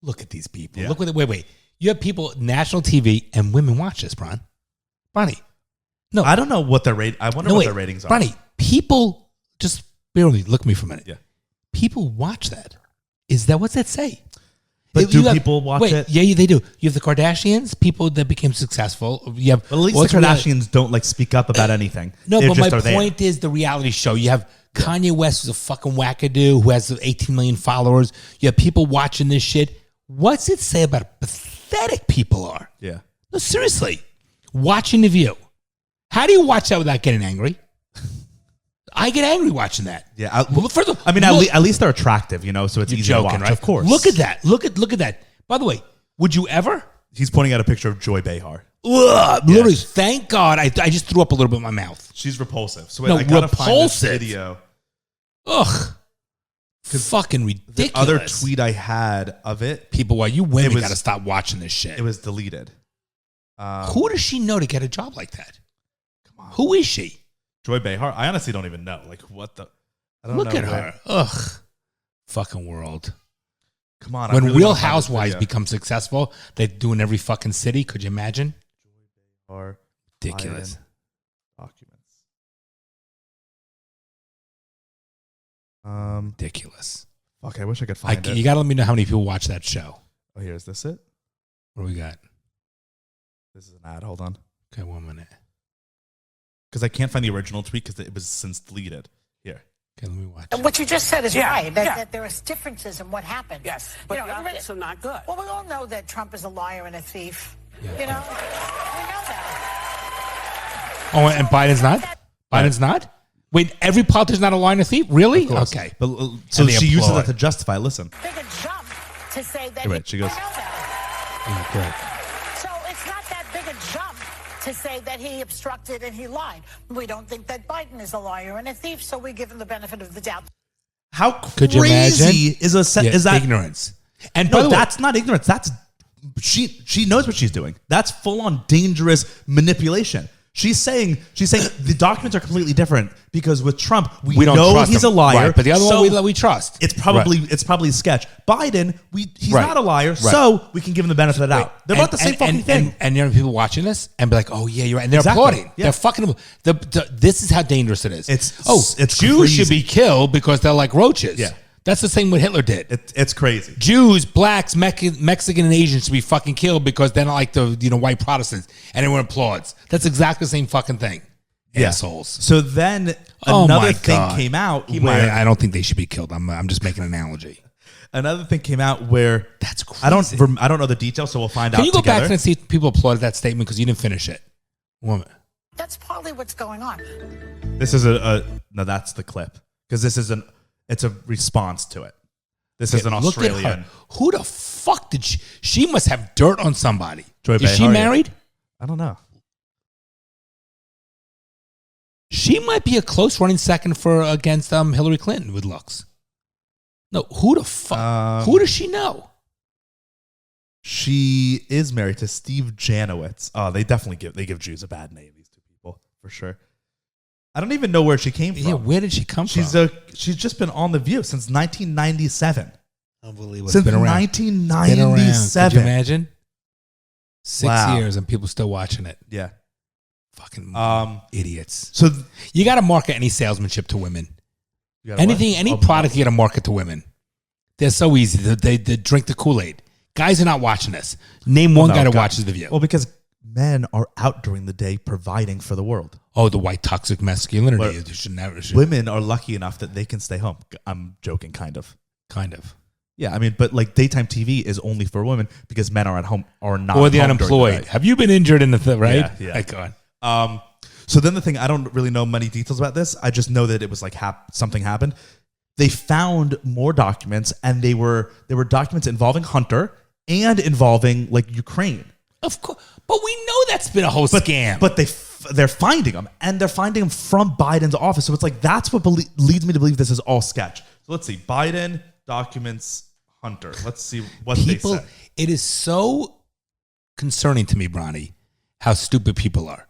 look at these people. Yeah. Look what wait. You have people national TV and women watch this, Bronny. No, I don't know what their rate. I wonder what their ratings are. Bronny, people just barely look at me for a minute. Yeah. People watch that. Is that what's that say? But people watch it? Yeah, they do. You have the Kardashians, people that became successful. You have at least the Kardashians don't like speak up about anything. No, but my point is the reality show. You have Kanye West is a fucking wackadoo who has 18 million followers. You have people watching this shit. What's it say about how pathetic people are? Yeah. No, seriously. Watching The View. How do you watch that without getting angry? I get angry watching that. Yeah. First of all, I mean, at least they're attractive, you know, so it's you're easy joking, to watch. right? Of course. Look at that. Look at that. By the way, would you ever? He's pointing out a picture of Joy Behar. Ugh, literally, thank God. I just threw up a little bit in my mouth. She's repulsive. So No, I gotta find this repulsive. video. Ugh. Fucking ridiculous. The other tweet I had of it, People, well, you women got to stop watching this shit. it was deleted. Who does she know to get a job like that? Come on. Who is she? Joy Behar? I honestly don't even know. Like, what the? I don't Look know at where- her. Ugh. Fucking world. Come on. I When really Real wanna find this Housewives video. become successful, they do in every fucking city. Could you imagine? Or Ridiculous. Biden documents. Ridiculous. Fuck, I wish I could find it. You got to let me know how many people watch that show. Oh, here, is this it? What do we got? This is an ad. Hold on. Okay, 1 minute. Because I can't find the original tweet because it was since deleted. Here. Okay, let me watch. What you just said is Yeah, right, yeah. that there are differences in what happened. Yes, but You know, the everybody- optics are not good. Well, we all know that Trump is a liar and a thief. Yeah. You know? We know that. Oh, and Biden's not? Biden's not? Wait, every politician's not a liar and a thief? Really? Okay. But, so And they she uses applaud. that to justify. Listen. Big a jump to say that Wait, she goes- I know that. Yeah, great. So it's not that big a jump to say that he obstructed and he lied. We don't think that Biden is a liar and a thief, so we give him the benefit of the doubt. How Could you imagine? crazy is Yeah, is that ignorance? And by No, the way, that's not ignorance. That's she knows what she's doing. That's full on dangerous manipulation. She's saying the documents are completely different because with Trump we don't know trust he's him. a liar, Right, but the other so one we trust. It's probably a sketch. Biden, he's Right. not a liar, Right. so we can give him the benefit of the doubt. They're And- both the same fucking and, thing. And there are people watching this and be like, "Oh yeah, you're right." And they're Exactly. applauding. Yeah. They're fucking. This is how dangerous it is. It's Jews crazy. should be killed because they're like roaches. Yeah. That's the same what Hitler did. It's crazy. Jews, blacks, Mexican, and Asians should be fucking killed because they're not like the white Protestants, and everyone applauds. That's exactly the same fucking thing. Yeah. Assholes. So then Oh another my thing God. came out where I don't think they should be killed. I'm just making an analogy. another thing came out where That's crazy. I don't know the details, so we'll find out. Can you go together. back and see if people applauded that statement because you didn't finish it? Woman. That's partly what's going on. This is no, that's the clip because this is it's a response to it. This is an Look at Australian. her. Who the fuck did she must have dirt on somebody. Joy Is she Behar, yeah. married? I don't know. She might be a close running second against Hillary Clinton with looks. No, who the fuck? Who does she know? She is married to Steve Janowitz. Oh, they definitely give Jews a bad name. These two people for sure. I don't even know where she came from. Yeah, where did she come from? She's just been on The View since 1997. Unbelievable. Since Been around. 1997. Could you imagine? 6 Wow. years and people still watching it. Yeah. Fucking idiots. So You got to market any salesmanship to women. you gotta Anything, what? any product you got to market to women. They're so easy. They drink the Kool-Aid. Guys are not watching this. Name one No, guy that God. watches The View. Well, because men are out during the day providing for the world. Oh, the white toxic masculinity. But You should never. Women are lucky enough that they can stay home. I'm joking, kind of. Kind of. Yeah, I mean, but like daytime TV is only for women because men are at home or not. Or at the home during unemployed. day. Have you been injured in the right? Yeah, yeah. Like, God. So then the thing, I don't really know many details about this. I just know that it was like something happened. They found more documents, and they were documents involving Hunter and involving like Ukraine. Of course. But we know that's been a whole scam. But they're finding them, and they're finding them from Biden's office. So it's like that's what leads me to believe this is all sketch. So let's see, Biden documents Hunter. Let's see what they said. It is so concerning to me, Bronny, how stupid people are.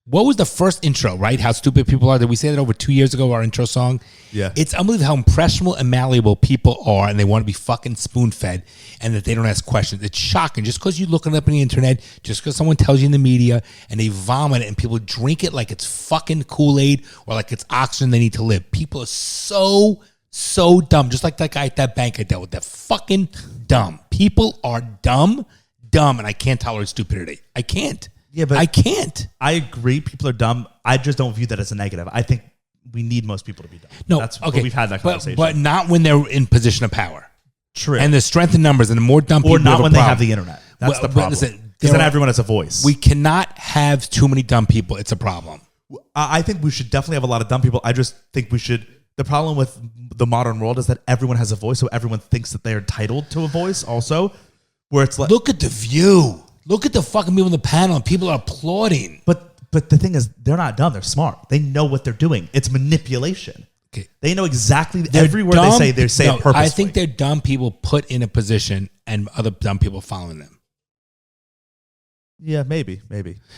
What was the first intro, right? How stupid people are. Did we say that over 2 years ago, our intro song? Yeah. It's unbelievable how impressionable and malleable people are, and they want to be fucking spoon-fed, and that they don't ask questions. It's shocking. Just because you look it up on the internet, just because someone tells you in the media, and they vomit it, and people drink it like it's fucking Kool-Aid or like it's oxygen they need to live. People are so dumb. Just like that guy at that bank I dealt with. They're fucking dumb. People are dumb, and I can't tolerate stupidity. I can't. Yeah, but I can't. I agree. People are dumb. I just don't view that as a negative. I think we need most people to be dumb. No, That's okay. we've had that conversation. But not when they're in position of power. True. And the strength in numbers and the more dumb or people not have when a they problem. have the internet. That's the problem. Because then everyone has a voice. We cannot have too many dumb people. It's a problem. I think we should definitely have a lot of dumb people. I just think we should. The problem with the modern world is that everyone has a voice, so everyone thinks that they're entitled to a voice also. Where it's like, look at the view. Look at the fucking people on the panel and people are applauding. But the thing is, they're not dumb. They're smart. They know what they're doing. It's manipulation. Okay. They know exactly every word they say it purposely. I think they're dumb people put in a position and other dumb people following them. Yeah, maybe.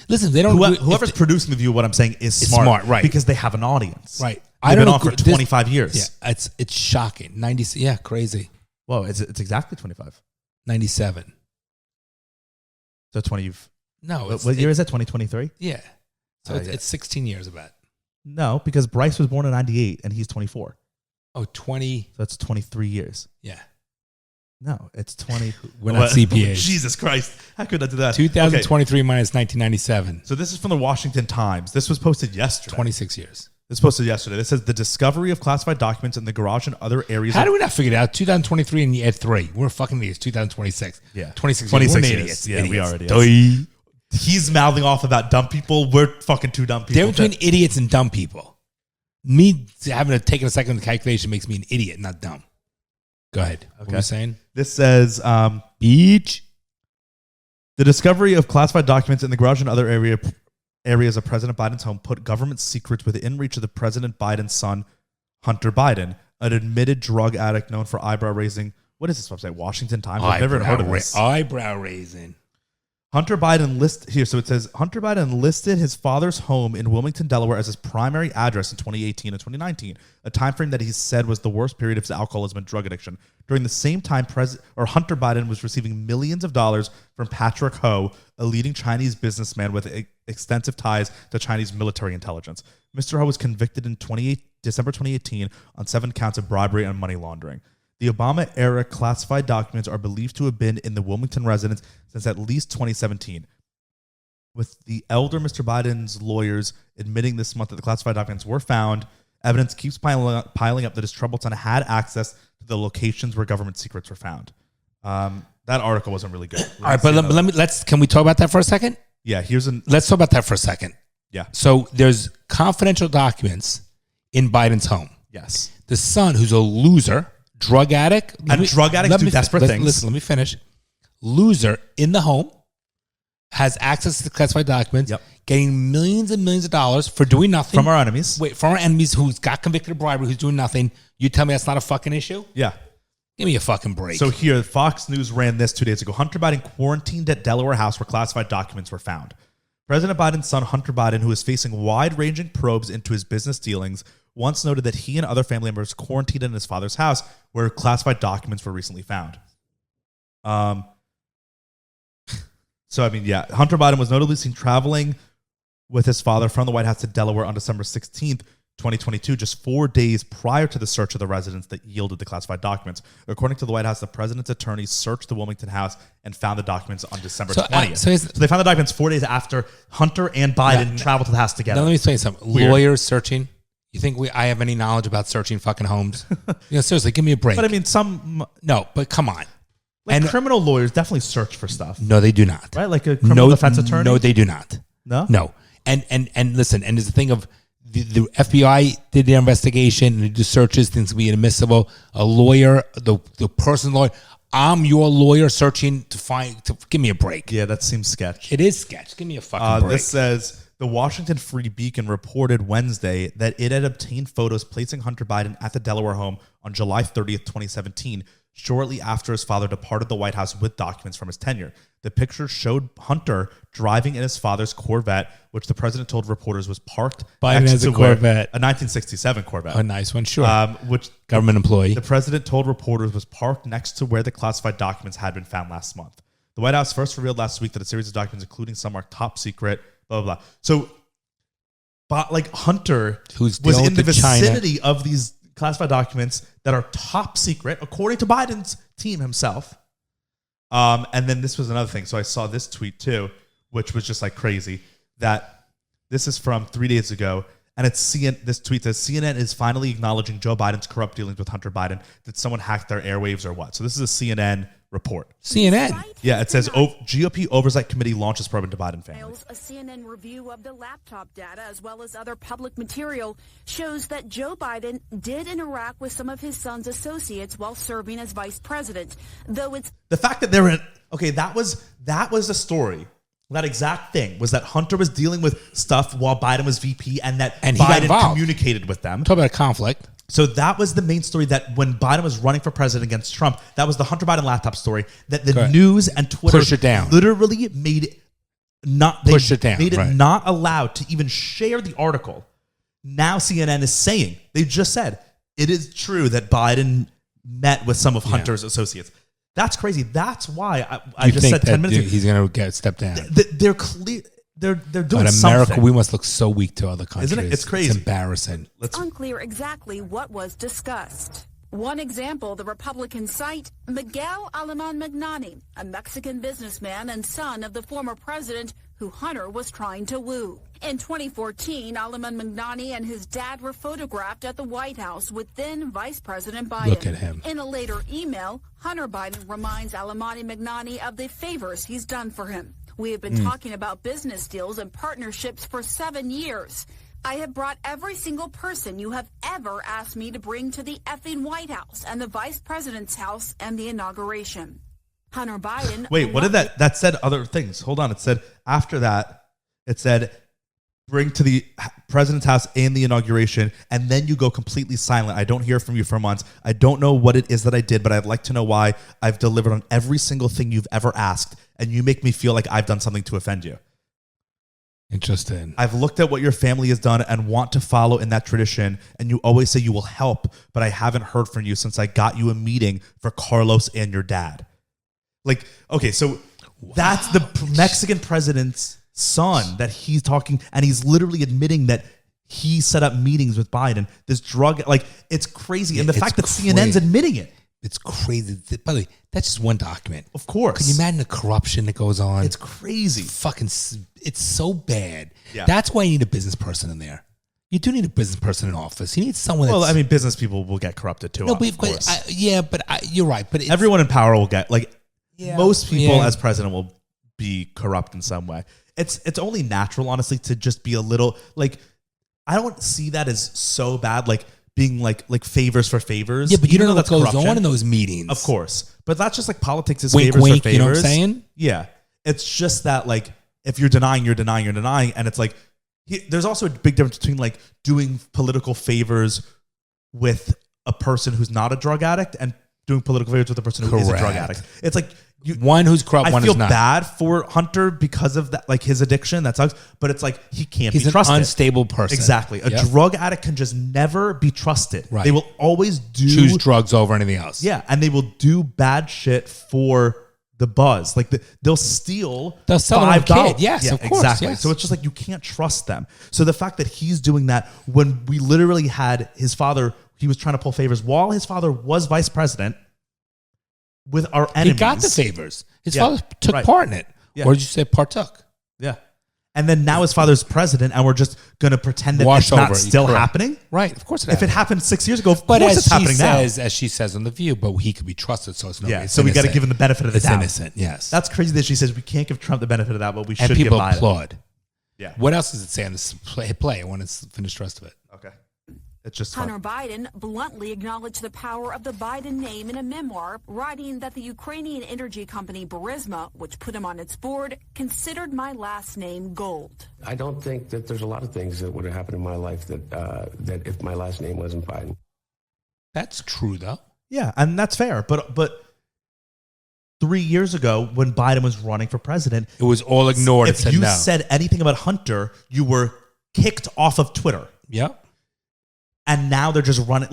Listen, they don't. Whoever's producing the view, what I'm saying is smart, right? Because they have an audience, right? They've been on for 25 years. Yeah, it's shocking. 90. Yeah, crazy. Whoa, it's exactly 25. 97. So 20. No, what year is that? 2023. Yeah. So it's 16 years of that. No, because Bryce was born in 98 and he's 24. Oh, 20. So that's 23 years. Yeah. No, it's 20. We're not CPAs. Jesus Christ. How could I do that? 2023 minus 1997. So this is from the Washington Times. This was posted yesterday. 26 years. This was posted yesterday. This says the discovery of classified documents in the garage and other areas. How do we not figure it out? 2023 and you add 3. We're fucking idiots. 2026. Yeah. 26 years. We're idiots. Yeah, we are idiots. He's mouthing off about dumb people. We're fucking two dumb people. Difference between idiots and dumb people. Me having to take a second the calculation makes me an idiot, not dumb. Go ahead. What were you saying? This says, Beach. The discovery of classified documents in the garage and other areas of President Biden's home put government secrets within reach of the President Biden's son, Hunter Biden, an admitted drug addict known for eyebrow raising. What is this website? Washington Times? I've never heard of this. Eyebrow raising. Hunter Biden so it says Hunter Biden listed his father's home in Wilmington, Delaware as his primary address in 2018 and 2019, a time frame that he said was the worst period of his alcoholism and drug addiction. During the same time, Hunter Biden was receiving millions of dollars from Patrick Ho, a leading Chinese businessman with extensive ties to Chinese military intelligence. Mr. Ho was convicted in December 2018 on 7 counts of bribery and money laundering. The Obama-era classified documents are believed to have been in the Wilmington residence since at least 2017. With the elder Mr. Biden's lawyers admitting this month that the classified documents were found, evidence keeps piling up that his troubled son had access to the locations where government secrets were found. That article wasn't really good. All right, but can we talk about that for a second? Yeah, let's talk about that for a second. Yeah. So there's confidential documents in Biden's home. Yes. The son, who's a loser, drug addict. Drug addicts do desperate things. Listen, let me finish. Loser in the home has access to the classified documents, getting millions and millions of dollars for doing nothing. From our enemies. From our enemies who's got convicted of bribery, who's doing nothing. You tell me that's not a fucking issue? Yeah. Give me a fucking break. So here, Fox News ran this 2 days ago. Hunter Biden quarantined at Delaware house where classified documents were found. President Biden's son, Hunter Biden, who is facing wide-ranging probes into his business dealings, once noted that he and other family members quarantined in his father's house where classified documents were recently found. Hunter Biden was notably seen traveling with his father from the White House to Delaware on December 16th, 2022, just 4 days prior to the search of the residence that yielded the classified documents. According to the White House, the president's attorneys searched the Wilmington house and found the documents on December 20th. So they found the documents 4 days after Hunter and Biden traveled to the house together. Now let me tell you something. Weird. Lawyers searching. You think I have any knowledge about searching fucking homes? Seriously, give me a break. But I mean, No, but come on. And criminal lawyers definitely search for stuff. No, they do not. Right? Like a criminal defense attorney? No, they do not. No? No. And listen, and there's the thing of the FBI did their investigation and they do searches, things will be inadmissible. A lawyer, the person's lawyer, I'm your lawyer searching to give me a break. Yeah, that seems sketch. It is sketch. Give me a fucking break. This says the Washington Free Beacon reported Wednesday that it had obtained photos placing Hunter Biden at the Delaware home on July 30th, 2017, shortly after his father departed the White House with documents from his tenure. The picture showed Hunter driving in his father's Corvette, which the president told reporters was parked Biden next has to a Corvette. A 1967 Corvette. A nice one, sure. Which government employee. The president told reporters was parked next to where the classified documents had been found last month. The White House first revealed last week that a series of documents, including some are top secret, blah, blah, blah. So, Hunter was in the vicinity of these classified documents that are top secret, according to Biden's team himself. And then this was another thing. So I saw this tweet too, which was just like crazy, that this is from 3 days ago. And it's this tweet says, CNN is finally acknowledging Joe Biden's corrupt dealings with Hunter Biden. Did someone hack their airwaves or what? So this is a CNN report. CNN? Yeah, it says GOP Oversight Committee launches probe into Biden family. A CNN review of the laptop data as well as other public material shows that Joe Biden did interact with some of his son's associates while serving as vice president. Though it's the fact that they're in, okay, that was the story. That exact thing was that Hunter was dealing with stuff while Biden was VP and that Biden communicated with them. Talk about a conflict. So that was the main story, that when Biden was running for president against Trump, that was the Hunter Biden laptop story, that the news and Twitter pushed it down. Literally made it not not allowed to even share the article. Now CNN is saying, they just said, it is true that Biden met with some of Hunter's associates. That's crazy. That's why I just said 10 minutes ago. He's going to get stepped down. They're clear. They're doing but America, something. We must look so weak to other countries. Isn't it? It's crazy. It's embarrassing. It's unclear exactly what was discussed. One example, the Republican cite Miguel Alemán Magnani, a Mexican businessman and son of the former president who Hunter was trying to woo. In 2014, Alemán Magnani and his dad were photographed at the White House with then Vice President Biden. Look at him. In a later email, Hunter Biden reminds Alemán Magnani of the favors he's done for him. We have been talking about business deals and partnerships for 7 years. I have brought every single person you have ever asked me to bring to the effing White House and the vice president's house and the inauguration. Hunter Biden. Wait, what did that said other things? Hold on. It said after that, it said bring to the president's house and the inauguration, and then you go completely silent. I don't hear from you for months. I don't know what it is that I did, but I'd like to know why. I've delivered on every single thing you've ever asked, and you make me feel like I've done something to offend you. Interesting. I've looked at what your family has done and want to follow in that tradition, and you always say you will help, but I haven't heard from you since I got you a meeting for Carlos and your dad. Like, okay, so that's the Mexican president's son that he's talking, and he's literally admitting that he set up meetings with Biden. This drug, like, it's crazy. And the fact that CNN's admitting it. It's crazy. By the way, that's just one document. Of course. Can you imagine the corruption that goes on? It's crazy. It's so bad. Yeah. That's why you need a business person in there. You do need a business person in office. You need someone that's... Well, I mean, business people will get corrupted too. No, of course. You're right. But everyone in power will get, like, most people as president will be corrupt in some way. It's only natural, honestly, to just be a little, like, I don't see that as so bad, like, being like favors for favors. Yeah, but you don't know what goes corruption on in those meetings. Of course. But that's just like politics is wink, favors wink, for favors. You know what I'm saying? Yeah. It's just that, like, if you're denying, you're denying, you're denying. And it's like, there's also a big difference between, like, doing political favors with a person who's not a drug addict and doing political favors with a person who is a drug addict. It's like, one who's corrupt, one who's not. I feel bad for Hunter because of that, like, his addiction. That sucks. But it's like, he can't be trusted. He's an unstable person. Exactly. A drug addict can just never be trusted. Right. They will always choose drugs over anything else. Yeah. And they will do bad shit for the buzz. Like, they'll steal. They'll sell $5. Yes, of course. Exactly. Yes. So it's just like, you can't trust them. So the fact that he's doing that when we literally had his father, he was trying to pull favors while his father was vice president with our enemies. He got the favors. His father took part in it. Yeah. Or did you say partook? Yeah. And then now his father's president, and we're just going to pretend that it's not still happening? Right. Of course it happened. If it happened 6 years ago, of course it's happening now. As she says on The View, but he could be trusted, so it's no. Yeah, so we got to give him the benefit of the doubt. It's innocent, yes. That's crazy that she says we can't give Trump the benefit of that, but we should give Biden. And people applaud. Yeah. What else does it say on this play? I want to finish the rest of it. Okay. It's just Hunter Biden bluntly acknowledged the power of the Biden name in a memoir, writing that the Ukrainian energy company Burisma, which put him on its board, considered my last name gold. I don't think that there's a lot of things that would have happened in my life that if my last name wasn't Biden. That's true, though. Yeah, and that's fair. But 3 years ago, when Biden was running for president, it was all ignored. If you said anything about Hunter, you were kicked off of Twitter. Yep. And now they're just running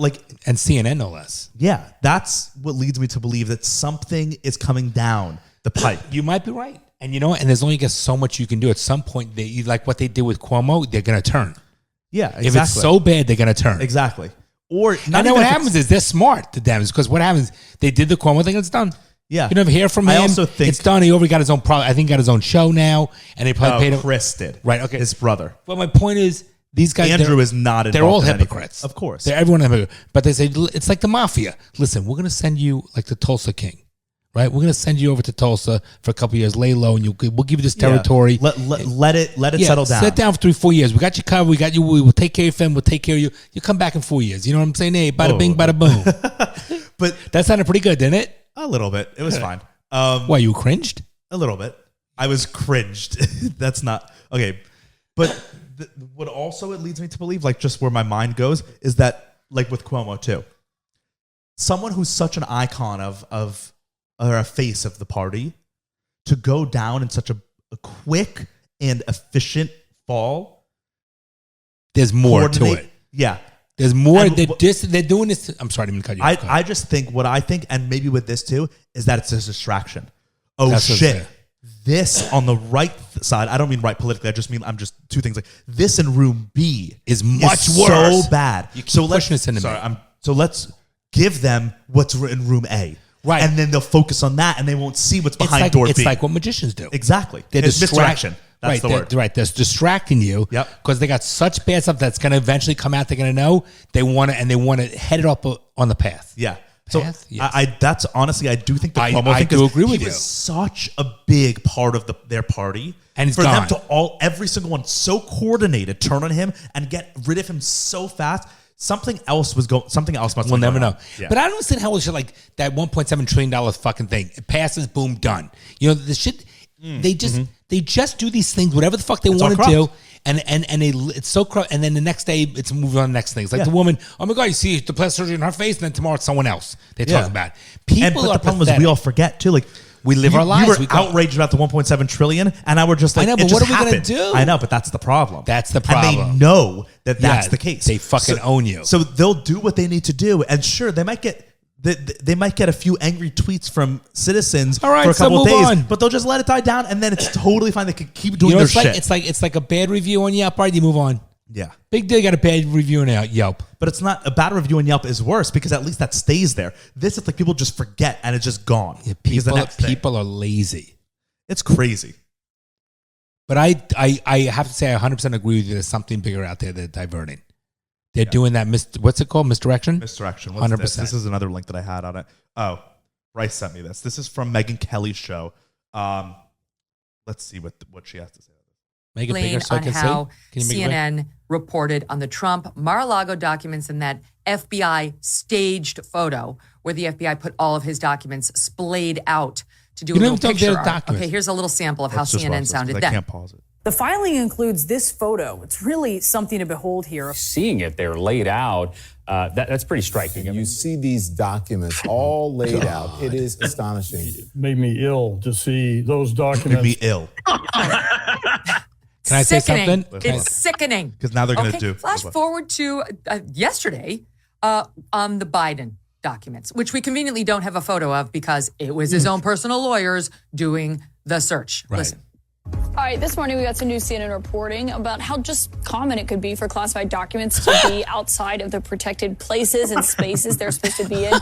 and CNN no less. Yeah, that's what leads me to believe that something is coming down the pipe. You might be right, and you know, and there's only so much you can do. At some point, like what they did with Cuomo, they're going to turn. Yeah, exactly. If it's so bad, they're going to turn. Exactly. Or and then what happens is they're smart, the Dems, because what happens? They did the Cuomo thing, it's done. Yeah, you never hear from him. I also think it's done. He already got his own. I think he got his own show now, and they probably paid him. Chris did. Right. Okay. His brother. But my point is, These guys, Andrew is not involved. They're all in anything. hypocrites. Of course. Everyone, but they say it's like the mafia. Listen, we're going to send you like the Tulsa King, right? We're going to send you over to Tulsa for a couple of years, lay low, and we'll give you this territory. Let it settle down. Sit down for 3-4 years. We got you covered. We got you. We will take care of your family. We'll take care of you. You come back in 4 years. You know what I'm saying? Hey, bada bing, bada boom. But that sounded pretty good, didn't it? A little bit. It was fine. Why, you cringed? A little bit. I was cringed. That's not okay. But what also it leads me to believe, like just where my mind goes, is that like with Cuomo too, someone who's such an icon of or a face of the party, to go down in such a quick and efficient fall. There's more to it. Yeah. There's more. They're doing this. I'm sorry, I didn't cut you off. I just think what I think, and maybe with this too, is that it's a distraction. Oh, That's shit. This on the right side, I don't mean right politically, I'm just two things. Like this in room B is much worse. So bad. So let's give them what's in room A. Right. And then they'll focus on that and they won't see what's behind door B. It's like what magicians do. Exactly. It's distraction. That's the word. Right. They're distracting you. Yep. Because they got such bad stuff that's going to eventually come out. They're going to know. They want to head it up on the path. Yeah. Path? So yes. that's honestly, I do think the Cuomo I thing, do agree with he you. was such a big part of their party. And he's for gone. them to every single one so coordinated, turn on him and get rid of him so fast. Something else must We'll never know. Yeah. But I don't understand how it's like that $1.7 trillion fucking thing. It passes, boom, done. You know, the shit, they just do these things, whatever the fuck they want to do. And it's so corrupt. And then the next day, it's moving on to the next thing. It's like the woman, oh my God, you see the plastic surgery in her face, and then tomorrow it's someone else they talk about. People but are the problem is we all forget too. Like we live our lives. You were outraged about the 1.7 trillion, and I were just like, I know, but what are we going to do? I know, but that's the problem. That's the problem. And they know that's the case. They fucking own you. So they'll do what they need to do, and sure, they might get a few angry tweets from citizens for a couple of days, but they'll just let it die down, and then it's totally fine. They can keep doing their shit. It's like a bad review on Yelp. Right, you move on. Yeah. Big deal. Got a bad review on Yelp. But it's not a bad review on Yelp is worse because at least that stays there. This is like people just forget and it's just gone. Yeah, people are lazy. It's crazy. But I have to say I 100% agree with you. There's something bigger out there that's diverting. They're doing that. What's it called? Misdirection? Misdirection. 100%. This is another link that I had on it. Oh, Bryce sent me this. This is from Megyn Kelly's show. Let's see what she has to say. Make it bigger so I can how see. CNN reported on the Trump Mar-a-Lago documents and that FBI staged photo where the FBI put all of his documents splayed out to do a little picture art. Okay, here's a little sample of how CNN sounded then. I can't pause it. The filing includes this photo. It's really something to behold here. Seeing it there laid out, that's pretty striking. You see these documents all laid out. It is astonishing. It made me ill to see those documents. It made me ill. Can I say something? It's sickening. Because now they're going to do. Flash forward to yesterday on the Biden documents, which we conveniently don't have a photo of because it was his own personal lawyers doing the search. Right. Listen. All right, this morning we got some new CNN reporting about how just common it could be for classified documents to be outside of the protected places and spaces they're supposed to be in.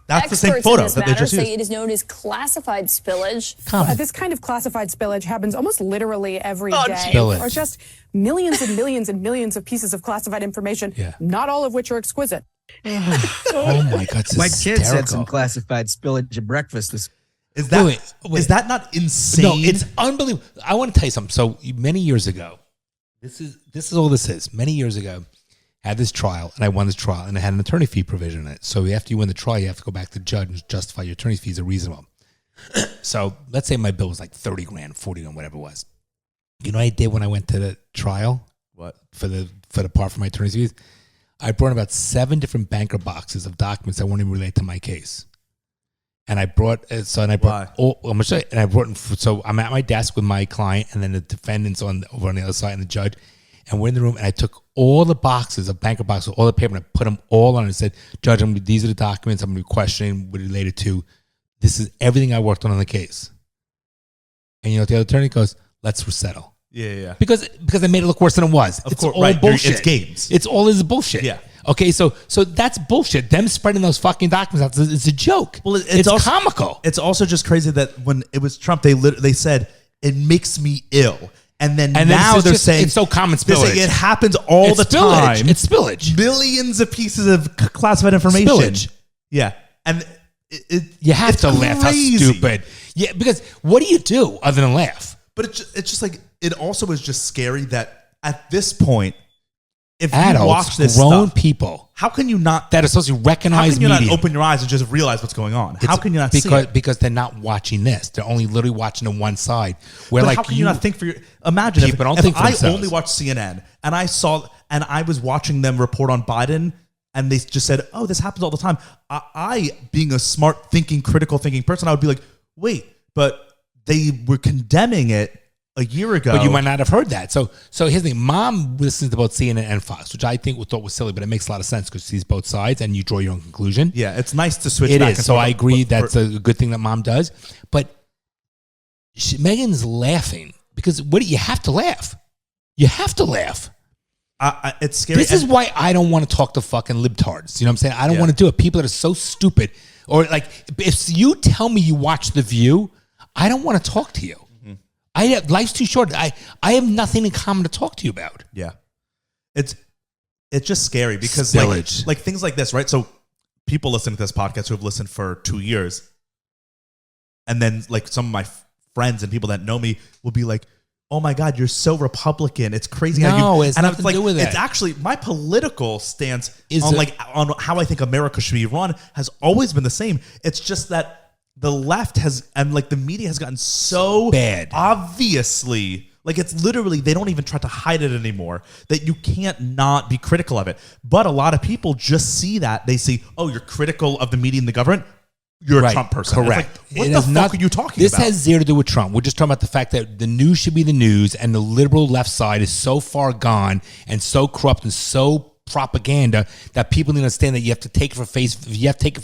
That's Experts the same photo in this that they matter just say used. it is known as classified spillage. This kind of classified spillage happens almost literally every day. Spillage. Or just millions and millions and millions of pieces of classified information, not all of which are exquisite. Oh my God, My kids had some classified spillage at breakfast this. Is that not insane? No, it's unbelievable. I want to tell you something. So many years ago, this is all this is. Many years ago, I had this trial, and I won this trial, and it had an attorney fee provision in it. So after you win the trial, you have to go back to the judge and justify your attorney fees are reasonable. So let's say my bill was like 30 grand, 40 grand, whatever it was. You know what I did when I went to the trial? What? For the part for my attorney's fees? I brought about 7 different banker boxes of documents that weren't even related to my case. And I brought, so I'm going to show you, and I brought, so I'm at my desk with my client and then the defendants over on the other side and the judge. And we're in the room and I took all the boxes of banker boxes, all the paper, and I put them all on and said, Judge, these are the documents I'm going to be questioning related to. This is everything I worked on the case. And you know what the other attorney goes, let's resettle. Yeah. Because they made it look worse than it was. Of it's course, all right. bullshit. It's games. It's all is bullshit. Yeah. Okay, so that's bullshit. Them spreading those fucking documents out, it's a joke. Well, it's also comical. It's also just crazy that when it was Trump, they said, it makes me ill. And now they're saying it's so common spillage. They're saying it happens all the time. It's spillage. Millions of pieces of classified information. Spillage. Yeah, and you have to laugh. How stupid. Yeah, because what do you do other than laugh? But it's just like it also is just scary that at this point, if adults, you watch this grown stuff, people, how can you not that are supposed to recognize? How can you media? not open your eyes and just realize what's going on? How can you not see it? Because they're not watching this. They're only literally watching on one side. Where how can you not think for your? Imagine if I only watched CNN and I was watching them report on Biden and they just said, "Oh, this happens all the time." I being a smart, critical thinking person, I would be like, "Wait, but they were condemning it a year ago." But you might not have heard that. So here's the thing. Mom listens to both CNN and Fox, which I thought was silly, but it makes a lot of sense because she sees both sides and you draw your own conclusion. Yeah, it's nice to switch it back. So I agree that's a good thing that Mom does. But Megan's laughing because you have to laugh. You have to laugh. It's scary. This is why I don't want to talk to fucking libtards. You know what I'm saying? I don't want to do it. People that are so stupid. Or like, if you tell me you watch The View, I don't want to talk to you. Life's too short. I have nothing in common to talk to you about. Yeah. It's just scary because like things like this, right? So people listening to this podcast who have listened for 2 years, and then like some of my friends and people that know me will be like, "Oh my God, you're so Republican. It's crazy." No, it's nothing to do with it. It's actually my political stance on how I think America should be run has always been the same. It's just that the left the media has gotten so bad. Obviously, like it's literally, they don't even try to hide it anymore, that you can't not be critical of it. But a lot of people just see that. They see, "Oh, you're critical of the media and the government. You're a Trump person." Correct. What the fuck are you talking about? This has zero to do with Trump. We're just talking about the fact that the news should be the news, and the liberal left side is so far gone and so corrupt and so propaganda that people need to understand that you have to take it for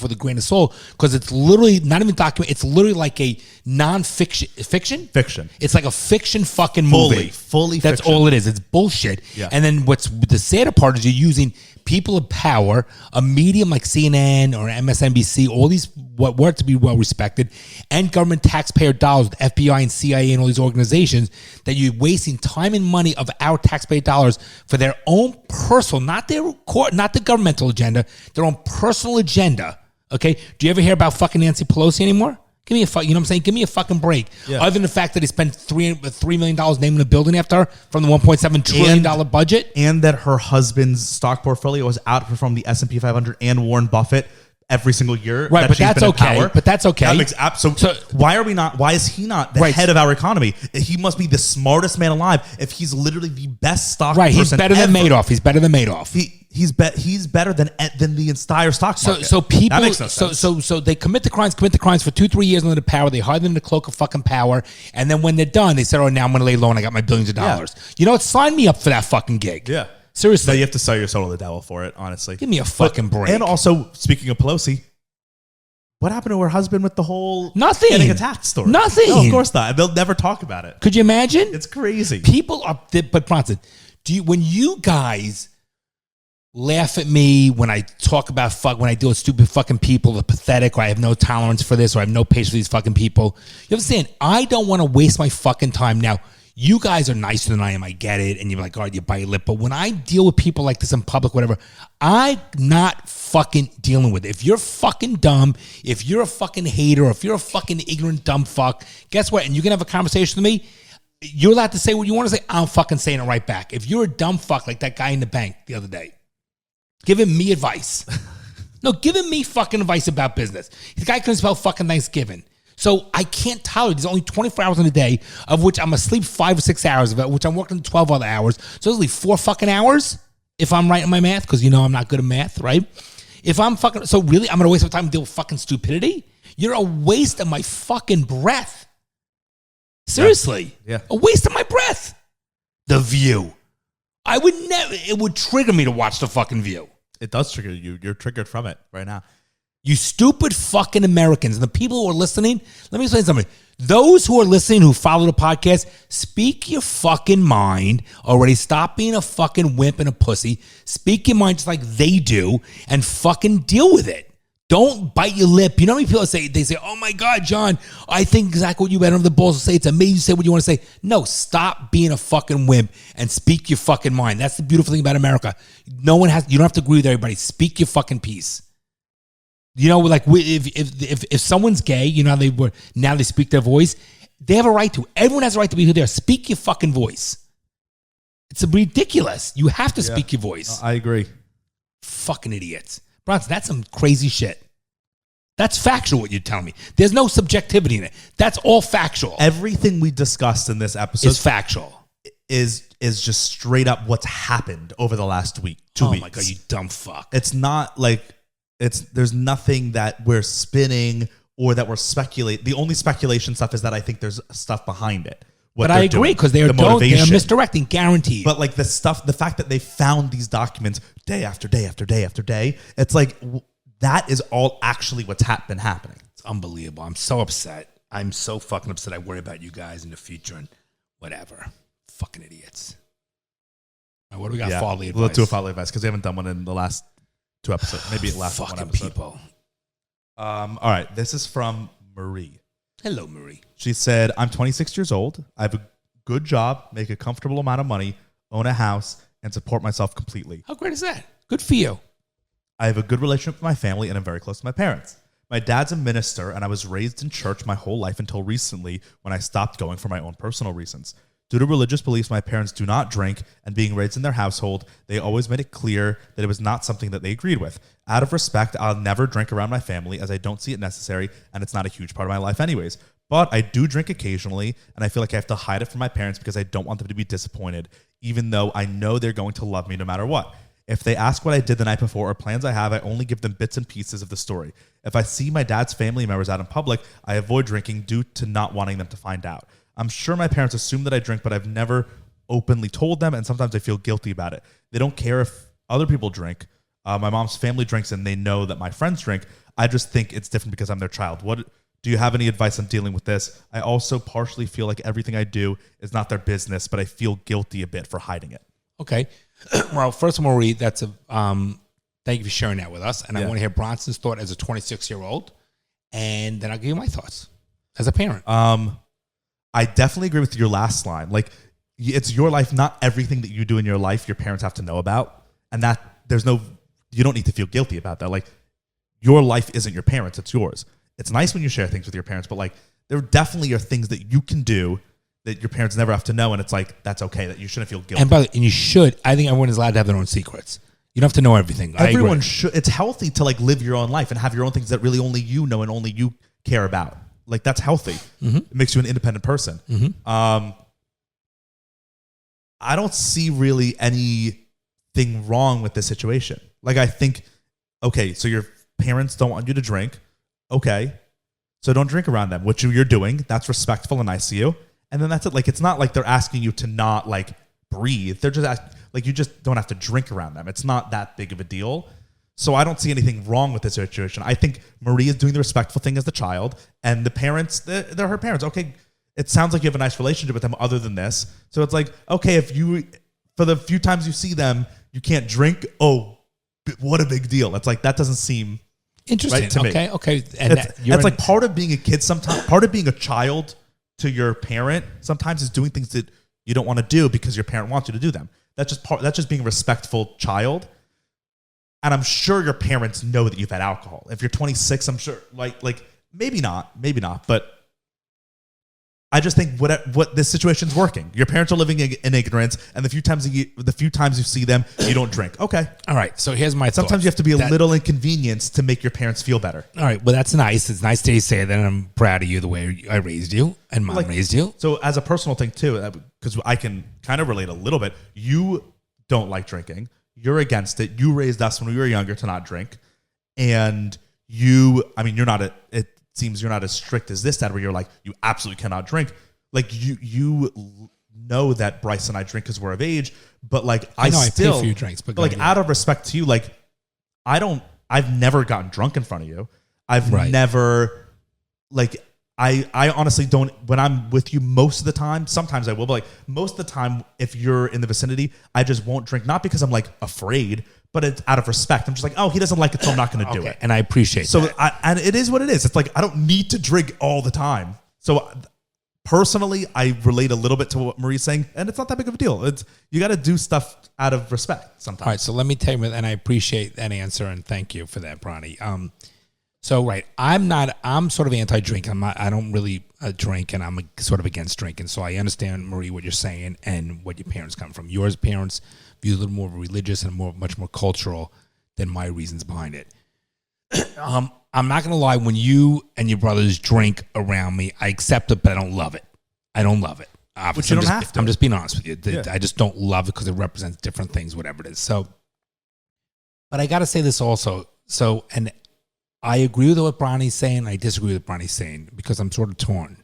the grain of salt, because it's literally not even document. It's literally like a fiction. It's like a fiction fucking movie. Fully. That's fiction. all it is. It's bullshit. Yeah. And then what's the sadder part is you're using people of power, a medium like CNN or MSNBC, all these what were to be well respected, and government taxpayer dollars, the FBI and CIA and all these organizations, that you're wasting time and money of our taxpayer dollars for their own personal, not the governmental agenda, their own personal agenda. Okay, do you ever hear about fucking Nancy Pelosi anymore? Give me you know what I'm saying? Give me a fucking break. Yeah. Other than the fact that he spent $3 million naming a building after her from the $1.7 trillion budget. And that her husband's stock portfolio has outperformed the S&P 500 and Warren Buffett every single year. Right, but that's okay. But that's okay. That makes so why is he not the head of our economy? He must be the smartest man alive if he's literally the best stock person. He's better than Madoff. He's better than Madoff. He's better than the entire stock market. So people, that makes no sense. So they commit the crimes for 2-3 years under the power. They hide them in the cloak of fucking power, and then when they're done, they say, "Oh, now I'm going to lay low and I got my billions of dollars." Yeah. You know what? Sign me up for that fucking gig. Yeah, seriously. No, you have to sell your soul to the devil for it. Honestly, give me a fucking break. And also, speaking of Pelosi, what happened to her husband with the whole getting attacked story? Nothing. No, of course not. They'll never talk about it. Could you imagine? It's crazy. People are, but Bronson, when you guys laugh at me when I talk about when I deal with stupid fucking people, the pathetic, or I have no tolerance for this, or I have no patience for these fucking people. You understand? I don't want to waste my fucking time. Now, you guys are nicer than I am. I get it. And you're like, "Oh, you bite your lip." But when I deal with people like this in public, whatever, I'm not fucking dealing with it. If you're fucking dumb, if you're a fucking hater, or if you're a fucking ignorant dumb fuck, guess what? And you can have a conversation with me. You're allowed to say what you want to say. I'm fucking saying it right back. If you're a dumb fuck like that guy in the bank the other day, giving me advice. No, giving me fucking advice about business. The guy couldn't spell fucking Thanksgiving. So I can't tolerate. There's only 24 hours in a day, of which I'm asleep 5 or 6 hours of it, which I'm working 12 other hours. So it's only 4 fucking hours, if I'm right in my math, because I'm not good at math, right? If I'm fucking, so really, I'm going to waste my time to deal with fucking stupidity? You're a waste of my fucking breath. Seriously. Yeah. A waste of my breath. The View. I would never, it would trigger me to watch The fucking View. It does trigger you. You're triggered from it right now. You stupid fucking Americans. And the people who are listening, let me explain something. Those who are listening, who follow the podcast, speak your fucking mind already. Stop being a fucking wimp and a pussy. Speak your mind just like they do and fucking deal with it. Don't bite your lip. You know how many people say, oh my God, John, I think exactly what you better have the balls to say. It's amazing to say what you want to say. No, stop being a fucking wimp and speak your fucking mind. That's the beautiful thing about America. You don't have to agree with everybody. Speak your fucking piece. You know, like if someone's gay, you know how now they speak their voice. They have a right to. Everyone has a right to be who they are. Speak your fucking voice. It's ridiculous. You have to speak your voice. I agree. Fucking idiots. Bronson, that's some crazy shit. That's factual what you're telling me. There's no subjectivity in it. That's all factual. Everything we discussed in this episode is factual. Is just straight up what's happened over the last week, 2 weeks. Oh my God, you dumb fuck. It's not like there's nothing that we're spinning or that we're speculating. The only speculation stuff is that I think there's stuff behind it. But I agree because they're misdirecting, guaranteed. But like the fact that they found these documents day after day after day after day, it's like that is all actually what's been happening. It's unbelievable. I'm so upset. I'm so fucking upset. I worry about you guys in the future and whatever. Fucking idiots. All right, what do we got? Fatherly advice. Let's do a fatherly advice because we haven't done one in the last 2 episodes. Maybe the last one episode. People. All right, this is from Marie. Hello, Marie. She said, I'm 26 years old. I have a good job, make a comfortable amount of money, own a house, and support myself completely. How great is that? Good for you. I have a good relationship with my family, and I'm very close to my parents. My dad's a minister, and I was raised in church my whole life until recently when I stopped going for my own personal reasons. Due to religious beliefs, my parents do not drink, and being raised in their household, they always made it clear that it was not something that they agreed with. Out of respect, I'll never drink around my family as I don't see it necessary, and it's not a huge part of my life anyways. But I do drink occasionally, and I feel like I have to hide it from my parents because I don't want them to be disappointed, even though I know they're going to love me no matter what. If they ask what I did the night before or plans I have, I only give them bits and pieces of the story. If I see my dad's family members out in public, I avoid drinking due to not wanting them to find out. I'm sure my parents assume that I drink, but I've never openly told them, and sometimes I feel guilty about it. They don't care if other people drink. My mom's family drinks, and they know that my friends drink. I just think it's different because I'm their child. What do you have any advice on dealing with this? I also partially feel like everything I do is not their business, but I feel guilty a bit for hiding it. Okay. Well, first of all, Marie, that's thank you for sharing that with us. And I want to hear Bronson's thought as a 26-year-old, and then I'll give you my thoughts as a parent. I definitely agree with your last line. Like, it's your life, not everything that you do in your life your parents have to know about. And that you don't need to feel guilty about that. Like, your life isn't your parents, it's yours. It's nice when you share things with your parents, but like, there definitely are things that you can do that your parents never have to know. And it's like, that's okay, that you shouldn't feel guilty. And you should. I think everyone is allowed to have their own secrets. You don't have to know everything. Everyone should. It's healthy to like live your own life and have your own things that really only you know and only you care about. Like, that's healthy. Mm-hmm. It makes you an independent person. Mm-hmm. I don't see really anything wrong with this situation. Like, I think, okay, so your parents don't want you to drink. Okay. So don't drink around them, which you're doing. That's respectful and nice of you. And then that's it. Like, it's not like they're asking you to not like breathe. They're just like, you just don't have to drink around them. It's not that big of a deal. So I don't see anything wrong with this situation. I think Marie is doing the respectful thing as the child, and the parents, they're her parents. Okay, it sounds like you have a nice relationship with them other than this. So it's like, okay, if you, for the few times you see them, you can't drink. Oh, what a big deal. It's like, that doesn't seem interesting right to me. Okay. And that's like part of being a kid sometimes, part of being a child to your parent sometimes is doing things that you don't want to do because your parent wants you to do them. That's just being a respectful child. And I'm sure your parents know that you've had alcohol. If you're 26, I'm sure, like maybe not, but I just think what this situation's working. Your parents are living in ignorance, and the few times you see them, you don't drink. Okay, all right. So here's my. Sometimes you have to be a little inconvenienced to make your parents feel better. All right, well that's nice. It's nice to say that, and I'm proud of you the way I raised you and mom raised you. So as a personal thing too, because I can kind of relate a little bit. You don't like drinking. You're against it. You raised us when we were younger to not drink. And it seems you're not as strict as this dad where you're like, you absolutely cannot drink. Like you know that Bryce and I drink because we're of age, but like I pay for your drinks, but like out of respect to you, like I've never gotten drunk in front of you. I've never like, I honestly don't, when I'm with you most of the time, sometimes I will, but like most of the time, if you're in the vicinity, I just won't drink, not because I'm like afraid, but it's out of respect. I'm just like, oh, he doesn't like it, so I'm not going to do it. And I appreciate that. And it is what it is. It's like, I don't need to drink all the time. So personally, I relate a little bit to what Marie's saying, and it's not that big of a deal. You got to do stuff out of respect sometimes. All right, so let me tell you, and I appreciate that answer, and thank you for that, Bronny. I'm sort of anti-drink. I don't really drink, and I'm sort of against drinking. So I understand, Marie, what you're saying and what your parents come from. Yours parents view a little more religious and much more cultural than my reasons behind it. I'm not going to lie. When you and your brothers drink around me, I accept it, but I don't love it. I don't love it. But you don't have to. I'm just being honest with you. I just don't love it because it represents different things, whatever it is. So, but I got to say this also. And I agree with what Bronny's saying. I disagree with what Bronny's saying because I'm sort of torn.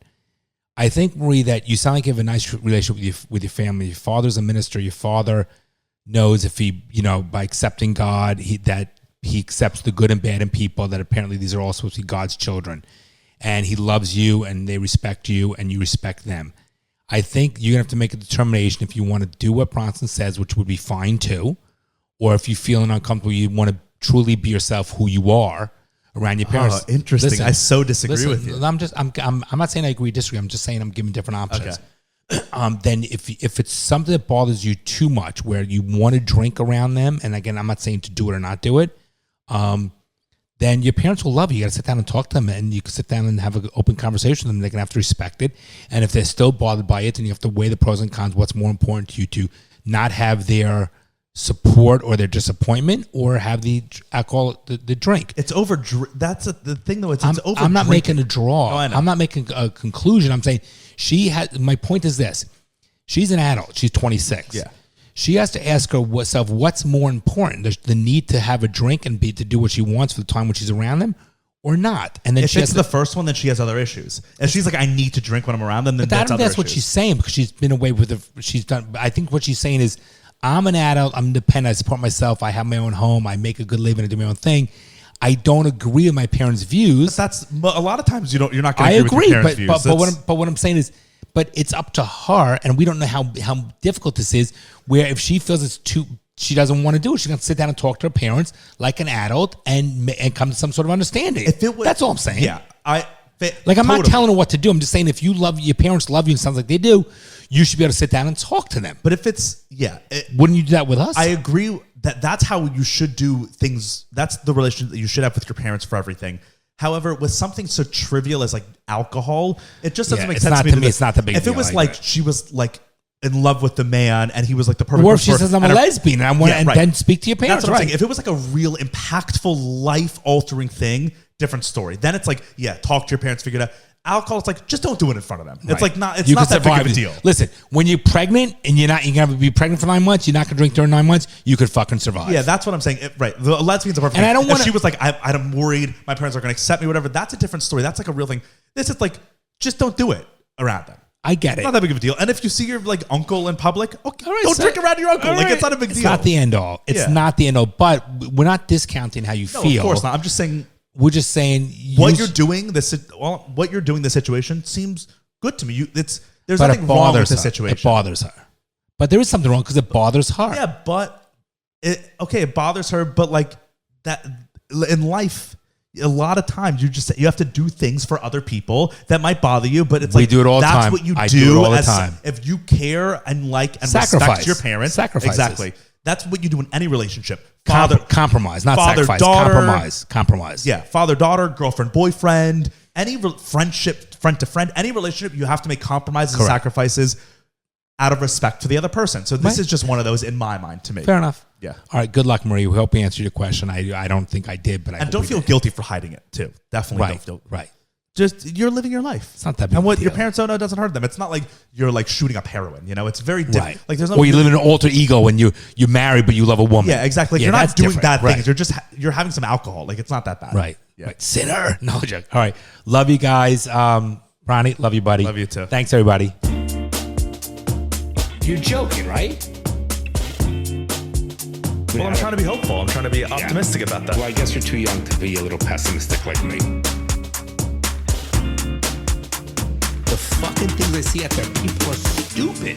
I think, Marie, that you sound like you have a nice relationship with your family. Your father's a minister. Your father knows if he, by accepting God, that he accepts the good and bad in people, that apparently these are all supposed to be God's children. And he loves you and they respect you and you respect them. I think you're going to have to make a determination if you want to do what Bronson says, which would be fine too, or if you're feeling uncomfortable, you want to truly be yourself, who you are around your parents. Oh, interesting. Listen, I so disagree with you. I'm not saying I agree or disagree. I'm just saying I'm giving different options. Okay. Then if it's something that bothers you too much where you want to drink around them, and again, I'm not saying to do it or not do it, then your parents will love you. You got to sit down and talk to them, and you can sit down and have an open conversation with them. They're going to have to respect it. And if they're still bothered by it, then you have to weigh the pros and cons. What's more important to you, to not have their support or their disappointment, or have the alcohol, the drink? It's over. That's the thing, though. It's over. I'm not making a draw. Oh, I know. I'm not making a conclusion. I'm saying my point is this. She's an adult. She's 26. Yeah. She has to ask herself what's more important: the need to have a drink and to do what she wants for the time when she's around them, or not. And then if it's the first one, then she has other issues. And she's like, I need to drink when I'm around them. Then that's what she's saying, because she's been away she's done. I think what she's saying is, I'm an adult. I'm independent. I support myself. I have my own home. I make a good living. I do my own thing. I don't agree with my parents' views. But a lot of times you're not going to agree with your parents' views. But what I'm saying is, but it's up to her, and we don't know how difficult this is. Where if she feels she doesn't want to do it, she's going to sit down and talk to her parents like an adult and come to some sort of understanding. That's all I'm saying. Yeah, I'm not telling her what to do. I'm just saying, if your parents love you, and it sounds like they do, you should be able to sit down and talk to them. But if wouldn't you do that with us? I agree that's how you should do things. That's the relationship that you should have with your parents for everything. However, with something so trivial as like alcohol, it just doesn't make sense to me. It's not the big deal. If it was like she was like in love with the man and he was like the perfect. Or if she says I'm a lesbian and I want then speak to your parents. That's what I'm saying. If it was like a real impactful, life altering thing, different story. Then it's like, talk to your parents, figure it out. Alcohol, it's like, just don't do it in front of them. Right. It's like not that big of a deal. Listen, when you're pregnant and you're going to be pregnant for 9 months, you're not going to drink during 9 months, you could fucking survive. Yeah, that's what I'm saying. Right. The lesbians are perfect. And I don't want she was like, I'm worried my parents are going to accept me, whatever. That's a different story. That's like a real thing. This is like, just don't do it around them. I get it. It's not that big of a deal. And if you see your like uncle in public, okay, don't drink around your uncle. Like, it's not a big deal. It's not the end all. It's not the end all. But we're not discounting how you feel. Of course not. I'm just saying. We're just saying what you're doing. This situation seems good to me. There's nothing wrong with the situation. It bothers her, but there is something wrong because it bothers her. Yeah, but it bothers her. But like that in life, a lot of times you have to do things for other people that might bother you. But it's we do it all the time. That's what you do. do it all the time. If you care and respect your parents, exactly. That's what you do in any relationship. Compromise, not sacrifice. Compromise. Yeah, father, daughter, girlfriend, boyfriend, any friendship, friend to friend, any relationship, you have to make compromises and sacrifices out of respect for the other person. So this is just one of those in my mind to me. Fair enough. Yeah. All right. Good luck, Marie. We hope we answered your question. I don't think I did, but don't feel guilty for hiding it too. Definitely don't feel right. Just you're living your life. It's not that big. And what your parents don't know doesn't hurt them. It's not like you're like shooting up heroin. It's very different. Right. Like there's no. Or you live in an alter ego when you're married but you love a woman. Yeah, exactly. Like, you're not doing bad things. You're having some alcohol. Like it's not that bad. Right. Yeah. Right. Sinner. No joke. All right. Love you guys. Ronnie, love you, buddy. Love you too. Thanks, everybody. You're joking, right? Well, I'm trying to be hopeful. I'm trying to be optimistic about that. Well, I guess you're too young to be a little pessimistic like me. The fucking things I see out there, people are stupid.